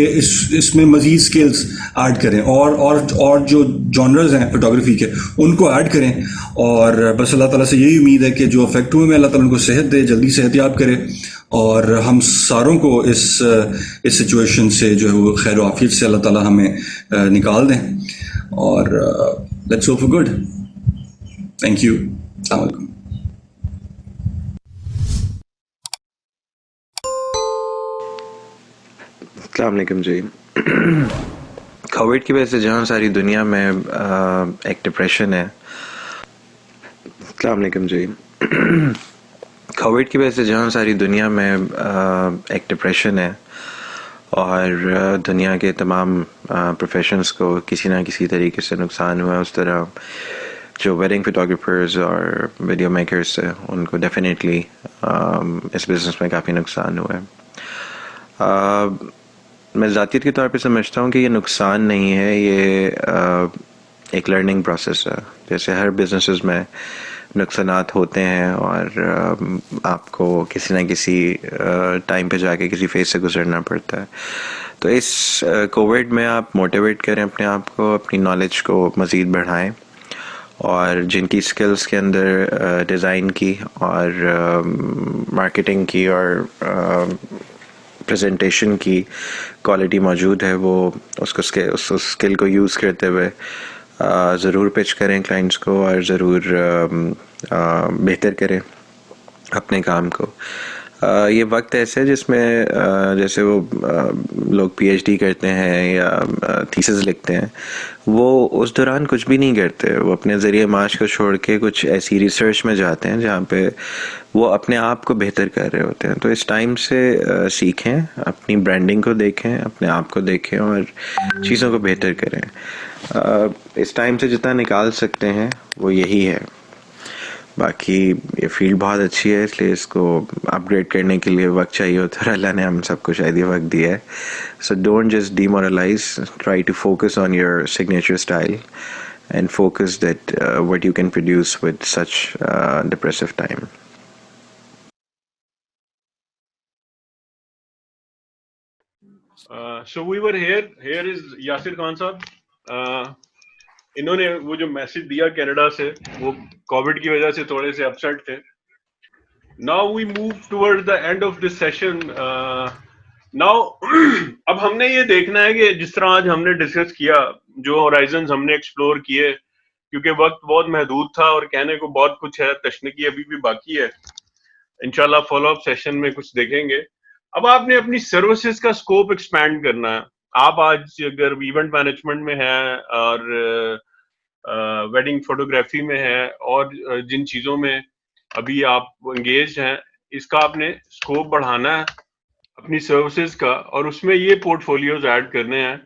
इसमें मज़ीद स्किल्स ऐड करें और जो जॉनर्स हैं फोटोग्राफी के उनको ऐड करें। और बस अल्लाह ताला से यही उम्मीद है कि जो अफेक्ट हुए में अल्लाह ताला उनको सेहत दे, जल्दी सेहतयाब करे और हम सारों को इस सिचुएशन से जो है वो खैर आफियत से अल्लाह ताला हमें निकाल दें। और let's hope for good. Thank you. अस्सलाम वालेकुम। अस्सलाम वालेकुम जी। कोविड की वजह से जहाँ सारी दुनिया में एक डिप्रेशन है। अस्सलाम वालेकुम जी। कोविड की वजह से जहाँ सारी दुनिया में एक डिप्रेशन है और दुनिया के तमाम प्रोफेशंस को किसी ना किसी तरीके से नुकसान हुआ है, उस तरह जो वेडिंग फोटोग्राफर्स और वीडियो मेकर्स हैं उनको डेफिनेटली इस बिज़नेस में काफ़ी नुकसान हुआ है। मैं ज़ातियत के तौर पे समझता हूँ कि ये नुकसान नहीं है, ये एक लर्निंग प्रोसेस है। जैसे हर बिजनेसेस में नुकसानात होते हैं और आपको किसी न किसी टाइम पे जाके किसी फेज से गुजरना पड़ता है। तो इस कोविड में आप मोटिवेट करें अपने आप को, अपनी नॉलेज को मज़ीद बढ़ाएं और जिनकी स्किल्स के अंदर डिज़ाइन की और मार्केटिंग की और प्रेजेंटेशन की क्वालिटी मौजूद है, वो उस स्किल को यूज़ करते हुए ज़रूर पिच करें क्लाइंट्स को और ज़रूर बेहतर करें अपने काम को। ये वक्त ऐसे है जिसमें जैसे वो लोग पीएचडी करते हैं या थीसिस लिखते हैं, वो उस दौरान कुछ भी नहीं करते। वो अपने ज़रिए माश को छोड़ के कुछ ऐसी रिसर्च में जाते हैं जहाँ पे वो अपने आप को बेहतर कर रहे होते हैं। तो इस टाइम से सीखें, अपनी ब्रांडिंग को देखें, अपने आप को देखें और चीज़ों को बेहतर करें। इस टाइम से जितना निकाल सकते हैं वो यही है। बाकी ये फील्ड बहुत अच्छी है, इसलिए इसको अपग्रेड करने के लिए वक्त चाहिए होता है। अल्लाह ने हम सबको शायद ये वक्त दिया है। So don't just demoralise, try to focus on your signature style and focus that what you can produce with such depressive time. So we were here is Yasir Khan साहब। इन्होंने वो जो मैसेज दिया कनाडा से, वो कोविड की वजह से थोड़े से अपसेट थे। Now we move toward the end of this session. Now अब हमने ये देखना है कि जिस तरह आज हमने डिस्कस किया, जो होराइजन्स हमने एक्सप्लोर किए, क्योंकि वक्त बहुत महदूद था और कहने को बहुत कुछ है, तशनीकी अभी भी बाकी है। इंशाल्लाह फॉलो अप सेशन में कुछ देखेंगे। अब आपने अपनी सर्विसेज का स्कोप एक्सपैंड करना है। आप आज अगर इवेंट मैनेजमेंट में है और वेडिंग फोटोग्राफी में है और जिन चीज़ों में अभी आप एंगेज हैं, इसका आपने स्कोप बढ़ाना है अपनी सर्विसेज का, और उसमें ये पोर्टफोलियोज ऐड करने हैं।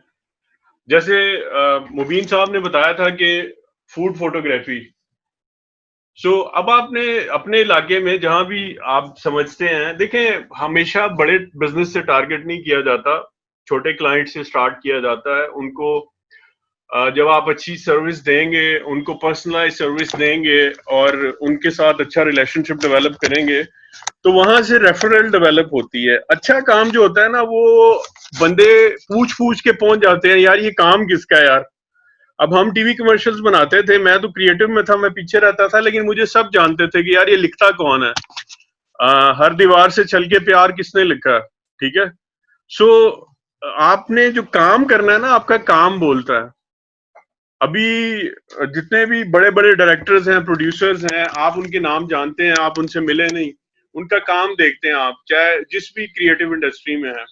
जैसे मुबीन साहब ने बताया था कि फूड फोटोग्राफी, सो अब आपने अपने इलाके में जहां भी आप समझते हैं, देखें हमेशा बड़े बिजनेस से टारगेट नहीं किया जाता, छोटे क्लाइंट से स्टार्ट किया जाता है। उनको जब आप अच्छी सर्विस देंगे, उनको पर्सनलाइज सर्विस देंगे और उनके साथ अच्छा रिलेशनशिप डेवलप करेंगे, तो वहां से रेफरल डेवलप होती है। अच्छा काम जो होता है ना, वो बंदे पूछ पूछ के पहुंच जाते हैं, यार ये काम किसका है यार। अब हम टीवी कमर्शियल्स बनाते थे, मैं तो क्रिएटिव में था, मैं पीछे रहता था, लेकिन मुझे सब जानते थे कि यार ये लिखता कौन है, हर दीवार से चल के प्यार किसने लिखा, ठीक है। सो आपने जो काम करना है ना, आपका काम बोलता है। अभी जितने भी बड़े बड़े डायरेक्टर्स हैं, प्रोड्यूसर्स हैं, आप उनके नाम जानते हैं, आप उनसे मिले नहीं, उनका काम देखते हैं आप, चाहे जिस भी क्रिएटिव इंडस्ट्री में है।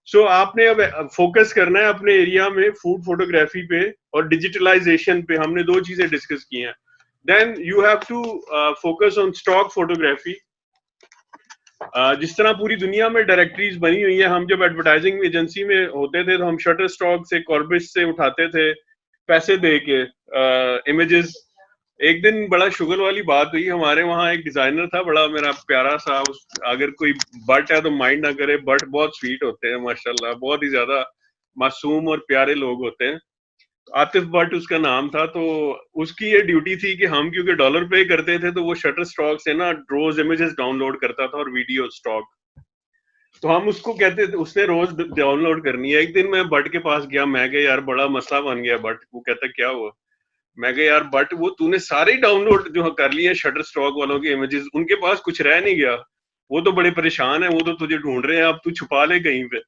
सो आपने अब फोकस करना है अपने एरिया में फूड फोटोग्राफी पे और डिजिटलाइजेशन पे। हमने दो चीजें डिस्कस की हैं। Then you have to focus on stock photography. जिस तरह पूरी दुनिया में डायरेक्टरीज बनी हुई है, हम जब एडवर्टाइजिंग एजेंसी में होते थे तो हम शटर स्टॉक से, कॉर्बिस से उठाते थे पैसे दे के इमेजेस। एक दिन बड़ा शुगर वाली बात हुई, हमारे वहाँ एक डिजाइनर था बड़ा मेरा प्यारा सा, अगर कोई बट है तो माइंड ना करे, बट बहुत स्वीट होते हैं माशाल्लाह, बहुत ही ज्यादा मासूम और प्यारे लोग होते हैं। आतिफ भट्ट उसका नाम था। तो उसकी ये ड्यूटी थी कि हम क्योंकि डॉलर पे करते थे, तो वो शटर स्टॉक से ना रोज इमेजेस डाउनलोड करता था और वीडियो स्टॉक। तो हम उसको कहते थे, उसने रोज डाउनलोड करनी है। एक दिन मैं भट्ट के पास गया, मैं कहा यार बड़ा मसला बन गया भट्ट। वो कहता क्या हुआ? मैं कहा यार बट वो तूने सारे डाउनलोड जो कर लिए शटर स्टॉक वालों के इमेजेस, उनके पास कुछ रह नहीं गया, वो तो बड़े परेशान है, वो तो तुझे ढूंढ रहे हैं, अब तू छुपा ले कहीं पे।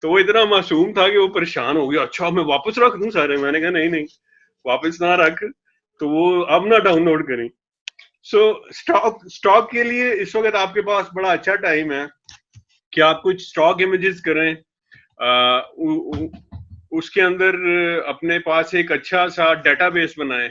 तो वो इतना मासूम था कि वो परेशान हो गया, अच्छा मैं वापस रख दूं सारे? मैंने कहा नहीं नहीं, वापस ना रख, तो वो अब ना डाउनलोड करें। सो स्टॉक के लिए इस वक्त आपके पास बड़ा अच्छा टाइम है कि आप कुछ स्टॉक इमेजेस करें, उसके अंदर अपने पास एक अच्छा सा डेटाबेस बनाएं।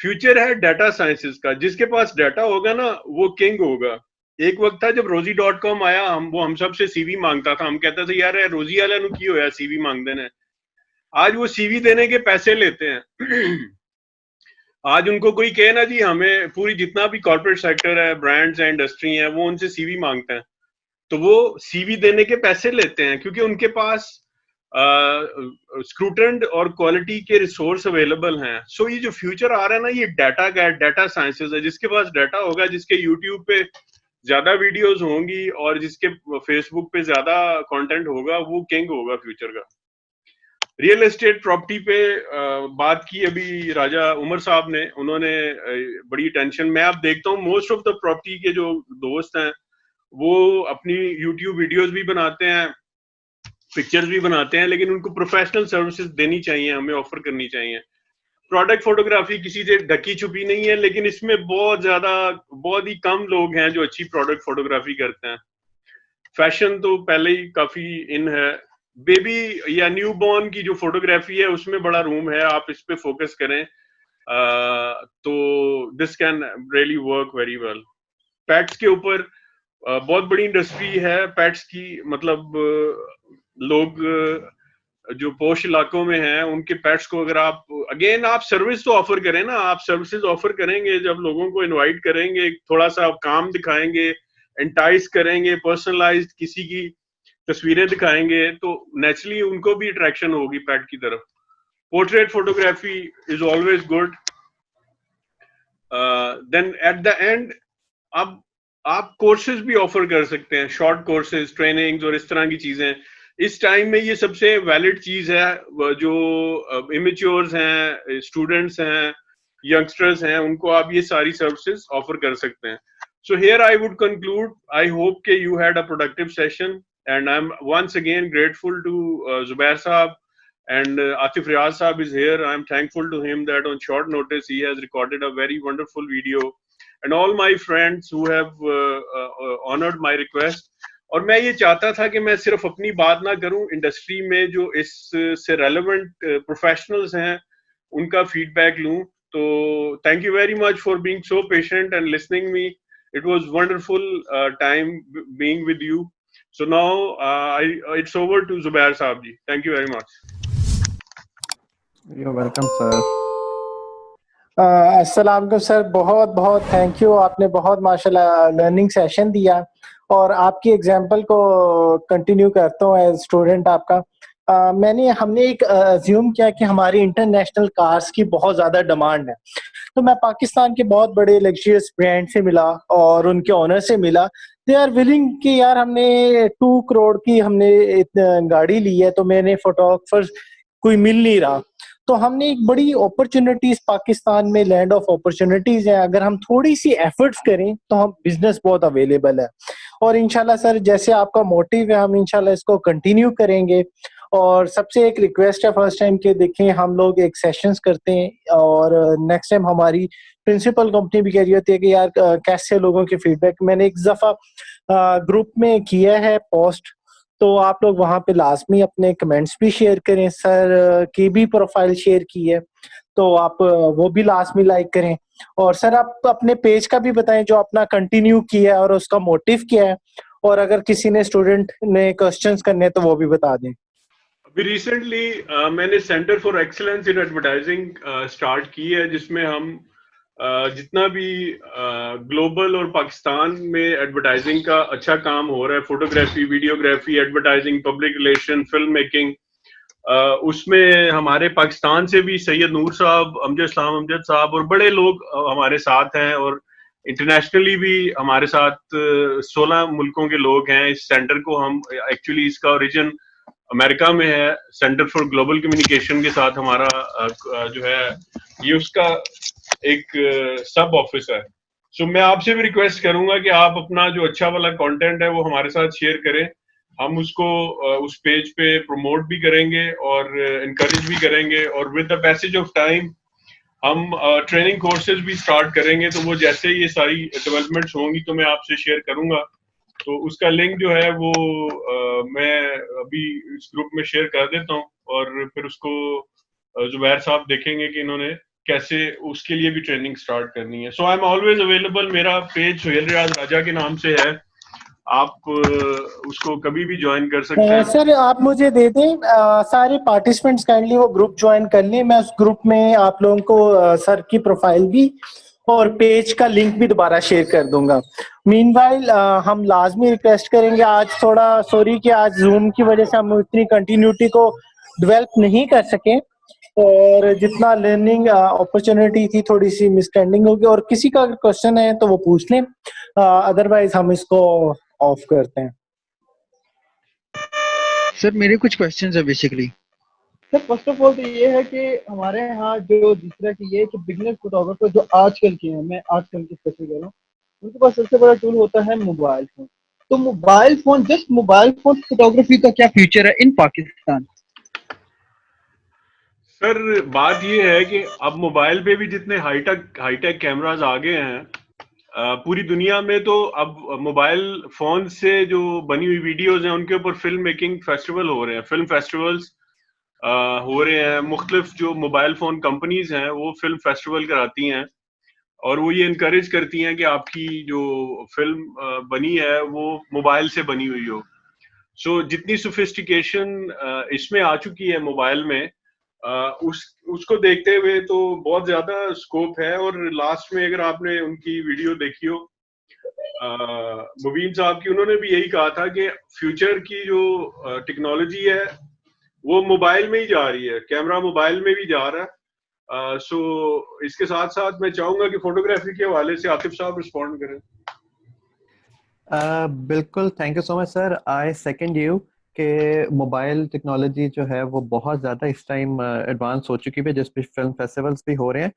फ्यूचर है डाटा साइंसेस का, जिसके पास डाटा होगा ना वो किंग होगा। एक वक्त था जब rosie.com आया, हम सबसे सीवी मांगता था, हम कहते थे यार रोजी वाला नु की होया सीवी मांग देने। आज वो सीवी देने के पैसे लेते हैं। आज उनको कोई कहे ना जी हमें पूरी जितना भी कॉर्पोरेट सेक्टर है, ब्रांड्स है, इंडस्ट्री है, वो उनसे सीवी मांगते हैं, तो वो सीवी देने के पैसे लेते हैं क्योंकि उनके पास स्क्रूटेंड और क्वालिटी के रिसोर्स अवेलेबल हैं। सो ये जो फ्यूचर आ रहा है ना, ये डाटा का है, डाटा साइंसेस है। जिसके पास डाटा होगा, जिसके यूट्यूब पे ज्यादा वीडियोस होंगी और जिसके फेसबुक पे ज्यादा कंटेंट होगा, वो किंग होगा फ्यूचर का। रियल एस्टेट प्रॉपर्टी पे बात की अभी राजा उमर साहब ने, उन्होंने बड़ी टेंशन। मैं अब देखता हूँ मोस्ट ऑफ द प्रॉपर्टी के जो दोस्त हैं वो अपनी यूट्यूब वीडियोस भी बनाते हैं, पिक्चर्स भी बनाते हैं, लेकिन उनको प्रोफेशनल सर्विसेज देनी चाहिए, हमें ऑफर करनी चाहिए। प्रोडक्ट फोटोग्राफी किसी से ढकी छुपी नहीं है, लेकिन इसमें बहुत ही कम लोग हैं जो अच्छी प्रोडक्ट फोटोग्राफी करते हैं। फैशन तो पहले ही काफी इन है। बेबी या न्यू बॉर्न की जो फोटोग्राफी है उसमें बड़ा रूम है, आप इस पे फोकस करें तो this can really work very well. Pets के ऊपर बहुत बड़ी इंडस्ट्री है पेट्स की, मतलब लोग जो पोश इलाकों में हैं उनके पेट्स को अगर आप आप सर्विस तो ऑफर करें ना, आप सर्विसेज ऑफर करेंगे, जब लोगों को इनवाइट करेंगे, थोड़ा सा काम दिखाएंगे, एंटाइज करेंगे, पर्सनलाइज्ड किसी की तस्वीरें दिखाएंगे, तो नेचुरली उनको भी अट्रैक्शन होगी पेट की तरफ। Portrait photography is always good. Then at the end अब आप कोर्सेज भी ऑफर कर सकते हैं, शॉर्ट कोर्सेज, ट्रेनिंग्स और इस तरह की चीजें। इस टाइम में ये सबसे वैलिड चीज है। जो इमेच्योर्स हैं, स्टूडेंट्स हैं, यंगस्टर्स हैं, उनको आप ये सारी सर्विसेज ऑफर कर सकते हैं। So here I would conclude, I hope के you had a productive session and I am once again grateful to Zubair sahab and Atif Riaz Saab is here. I am thankful to him that on short notice he has recorded a very wonderful video, and all my friends who have honored my request. और मैं ये चाहता था कि मैं सिर्फ अपनी बात ना करूं, इंडस्ट्री में जो इससे रेलेवेंट प्रोफेशनल्स हैं उनका फीडबैक लूं। तो thank you very much for being so patient and listening me. It was wonderful time being with you. So now it's over to Zubair Saab ji. Thank you very much. You're welcome, sir. अस्सलाम वालेकुम sir, बहुत बहुत thank you. आपने बहुत माशाल्लाह learning session दिया और आपकी एग्जांपल को कंटिन्यू करता हूँ एज स्टूडेंट आपका। हमने एक अज्यूम किया कि हमारी इंटरनेशनल कार्स की बहुत ज़्यादा डिमांड है, तो मैं पाकिस्तान के बहुत बड़े लग्जरियस ब्रांड से मिला और उनके ओनर से मिला। दे आर विलिंग कि यार हमने 2 करोड़ की हमने गाड़ी ली है, तो मैंने फोटोग्राफर कोई मिल नहीं रहा। तो हमने एक बड़ी अपॉर्चुनिटीज, पाकिस्तान में लैंड ऑफ अपॉर्चुनिटीज है, अगर हम थोड़ी सी एफर्ट्स करें तो हम बिजनेस बहुत अवेलेबल है। और इंशाल्लाह सर, जैसे आपका मोटिव है, हम इंशाल्लाह इसको कंटिन्यू करेंगे। और सबसे एक रिक्वेस्ट है फर्स्ट टाइम के, देखें हम लोग एक सेशंस करते हैं और नेक्स्ट टाइम हमारी प्रिंसिपल कंपनी भी कह रही होती है कि यार कैसे लोगों के फीडबैक। मैंने एक दफा ग्रुप में किया है पोस्ट, तो आप लोग वहां पे लाजमी अपने कमेंट्स भी शेयर करें। सर की भी प्रोफाइल शेयर की है, तो आप वो भी लाजमी लाइक करें। और सर आप अपने पेज का भी बताएं जो अपना कंटिन्यू किया है और उसका मोटिव क्या है, और अगर किसी ने स्टूडेंट ने क्वेश्चंस करने तो वो भी बता दें। अभी रिसेंटली मैंने centre for excellence in advertising start की है, जिसमें हम जितना भी ग्लोबल और पाकिस्तान में एडवर्टाइजिंग का अच्छा काम हो रहा है, photography, videography, advertising, public relation, film making, उसमें हमारे पाकिस्तान से भी सैयद नूर साहब, अमजद साहब और बड़े लोग हमारे साथ हैं, और इंटरनेशनली भी हमारे साथ 16 मुल्कों के लोग हैं। इस सेंटर को हम एक्चुअली, इसका ओरिजिन अमेरिका में है। सेंटर फॉर ग्लोबल कम्युनिकेशन के साथ हमारा जो है ये उसका एक सब ऑफिस है। सो मैं आपसे भी रिक्वेस्ट करूंगा कि आप अपना जो अच्छा वाला कंटेंट है वो हमारे साथ शेयर करें। हम उसको उस पेज पे प्रमोट भी करेंगे और इनकरेज भी करेंगे, और with the passage of time हम ट्रेनिंग कोर्सेज भी स्टार्ट करेंगे। तो वो जैसे ये सारी डेवलपमेंट्स होंगी तो मैं आपसे शेयर करूंगा। तो उसका लिंक जो है वो मैं अभी इस ग्रुप में शेयर कर देता हूँ, और फिर उसको जुबैर साहब देखेंगे कि इन्होंने कैसे उसके लिए भी ट्रेनिंग स्टार्ट करनी है। सो आई एम ऑलवेज अवेलेबल। मेरा पेज सुहेल रियाज राजा के नाम से है, आप उसको कभी भी ज्वाइन कर सकते हैं। सर आप मुझे दे दें, सारे पार्टिसिपेंट्स काइंडली वो ग्रुप ज्वाइन कर लें। मैं उस ग्रुप में आप लोगों को सर की प्रोफाइल भी और पेज का लिंक भी दोबारा शेयर कर दूंगा। मीनवाइल हम लाजमी रिक्वेस्ट करेंगे, आज थोड़ा सॉरी कि आज जूम की वजह से हम इतनी कंटिन्यूटी को डेवलप नहीं कर सके, और जितना लर्निंग अपॉर्चुनिटी थी थोड़ी सी मिसअंडरस्टैंडिंग होगी। और किसी का अगर क्वेश्चन है तो वो पूछ लें, अदरवाइज हम इसको ऑफ करते हैं। सर मेरे कुछ क्वेश्चंस है basically. Sir first of all तो ये है कि हमारे यहाँ जो दूसरा की ये है कि बिगनर फोटोग्राफर जो आजकल के हैं, मैं आजकल की स्पेशल कह रहा हूँ, उनके पास सबसे बड़ा टूल होता है मोबाइल फोन। तो mobile phone, just mobile phone photography का क्या फ्यूचर है इन पाकिस्तान? सर बात ये है कि अब मोबाइल पे भी जितने हाईटेक कैमराज आ गए हैं पूरी दुनिया में, तो अब मोबाइल फोन से जो बनी हुई वीडियोस हैं उनके ऊपर फिल्म मेकिंग फेस्टिवल हो रहे हैं, फिल्म फेस्टिवल्स हो रहे हैं। मुख्तलिफ जो मोबाइल फोन कंपनीज हैं वो फिल्म फेस्टिवल कराती हैं, और वो ये इनकरेज करती हैं कि आपकी जो फिल्म बनी है वो मोबाइल से बनी हुई हो। सो जितनी सोफिस्टिकेशन इसमें आ चुकी है मोबाइल में, उसको देखते हुए तो बहुत ज्यादा स्कोप है। और लास्ट में अगर आपने उनकी वीडियो देखी हो मुबीन साहब की, उन्होंने भी यही कहा था कि फ्यूचर की जो टेक्नोलॉजी है वो मोबाइल में ही जा रही है, कैमरा मोबाइल में भी जा रहा है। सो इसके साथ साथ मैं चाहूंगा कि फोटोग्राफी के हवाले से आतिफ साहब रिस्पॉन्ड करें। बिल्कुल, thank you so much sir. I second you कि मोबाइल टेक्नोलॉजी जो है वो बहुत ज़्यादा इस टाइम एडवांस हो चुकी है, जिस पे फिल्म फेस्टिवल्स भी हो रहे हैं।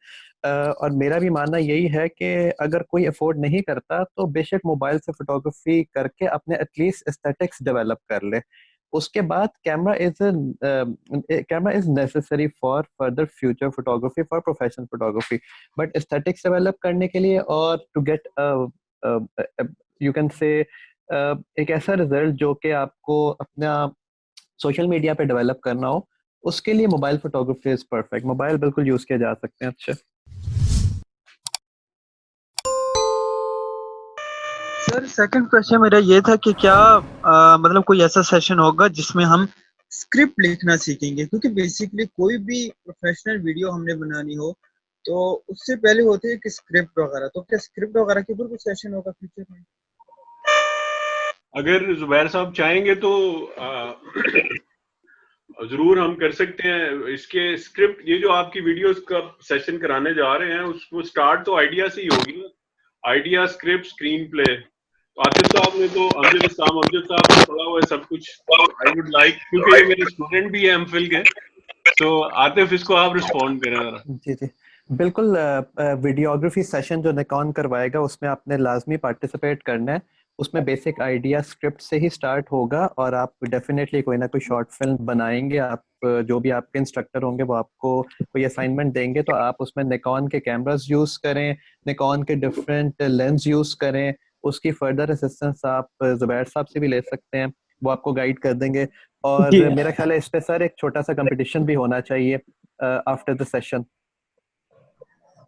और मेरा भी मानना यही है कि अगर कोई अफोर्ड नहीं करता तो बेशक मोबाइल से फोटोग्राफी करके अपने एटलीस्ट एस्थेटिक्स डेवलप कर ले। उसके बाद camera is necessary for further future photography, for professional photography, but aesthetics develop करने के लिए और to get you can say एक ऐसा रिजल्ट जो कि आपको अपना सोशल मीडिया पे डेवलप करना हो, उसके लिए mobile photography is perfect. Mobile बिल्कुल यूज किए जा सकते हैं। अच्छा सर सेकंड क्वेश्चन मेरा ये था कि क्या मतलब कोई ऐसा सेशन होगा जिसमें हम स्क्रिप्ट लिखना सीखेंगे, क्योंकि बेसिकली कोई भी प्रोफेशनल वीडियो हमने बनानी हो तो उससे पहले होती है कि स्क्रिप्ट वगैरह, तो क्या स्क्रिप्ट वगैरह के ऊपर कुछ सेशन होगा फ्यूचर में? अगर जुबैर साहब चाहेंगे तो जरूर हम कर सकते हैं इसके स्क्रिप्ट। ये जो आपकी वीडियोस का सेशन कराने जा रहे हैं उसको स्टार्ट तो आइडिया से ही होगी, idea, script, screen play. Atif साहब ने तो अमजद साहब ने पढ़ा हुआ है सब कुछ। आई वुड लाइक, क्योंकि ये मेरे स्टूडेंट भी है एमफिल के, तो आतिफ इसको आप रिस्पॉन्ड करें जरा। जी जी बिल्कुल। वीडियोग्राफी सेशन जो निकॉन करवाएगा उसमें आपने लाजमी पार्टिसिपेट करना है। उसमें बेसिक आइडिया स्क्रिप्ट से ही स्टार्ट होगा और आप डेफिनेटली कोई ना कोई शॉर्ट फिल्म बनाएंगे। आप जो भी आपके इंस्ट्रक्टर होंगे वो आपको कोई असाइनमेंट देंगे तो आप उसमें निकॉन के कैमरास यूज़ करें, निकॉन के डिफरेंट लेंस यूज़ करें। उसकी फर्दर असिस्टेंस आप जुबैर साहब से भी ले सकते हैं, वो आपको गाइड कर देंगे। और जी मेरा ख्याल है इस पे सर एक छोटा सा कंपटीशन भी होना चाहिए आफ्टर द सेशन।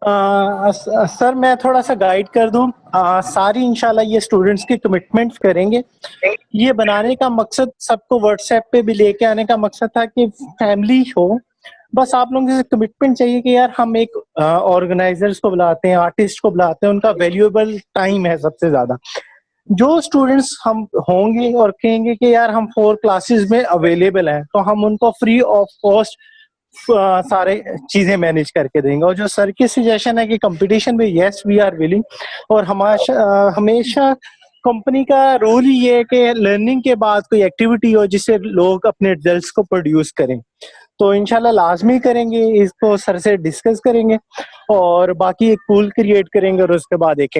सर मैं थोड़ा सा गाइड कर दूं। सारी इंशाल्लाह ये स्टूडेंट्स की कमिटमेंट्स करेंगे। ये बनाने का मकसद, सबको व्हाट्सएप पे भी लेके आने का मकसद था कि फैमिली हो। बस आप लोगों से कमिटमेंट चाहिए कि यार हम एक ऑर्गेनाइजर्स को बुलाते हैं, आर्टिस्ट को बुलाते हैं, उनका वैल्यूएबल टाइम है सबसे ज्यादा। जो स्टूडेंट्स हम होंगे और कहेंगे कि यार हम 4 क्लासेस में अवेलेबल हैं, तो हम उनको फ्री ऑफ कॉस्ट सारे चीजें मैनेज करके देंगे। और जो सर की सजेशन है कि कंपटीशन में, यस वी आर विलिंग। और हमेशा कंपनी का रूल ही ये है कि लर्निंग के बाद कोई एक्टिविटी हो जिससे लोग अपने रिजल्ट्स को प्रोड्यूस करें। तो इंशाल्लाह लाजमी करेंगे, इसको सर से डिस्कस करेंगे और बाकी एक पूल क्रिएट करेंगे और उसके बाद एक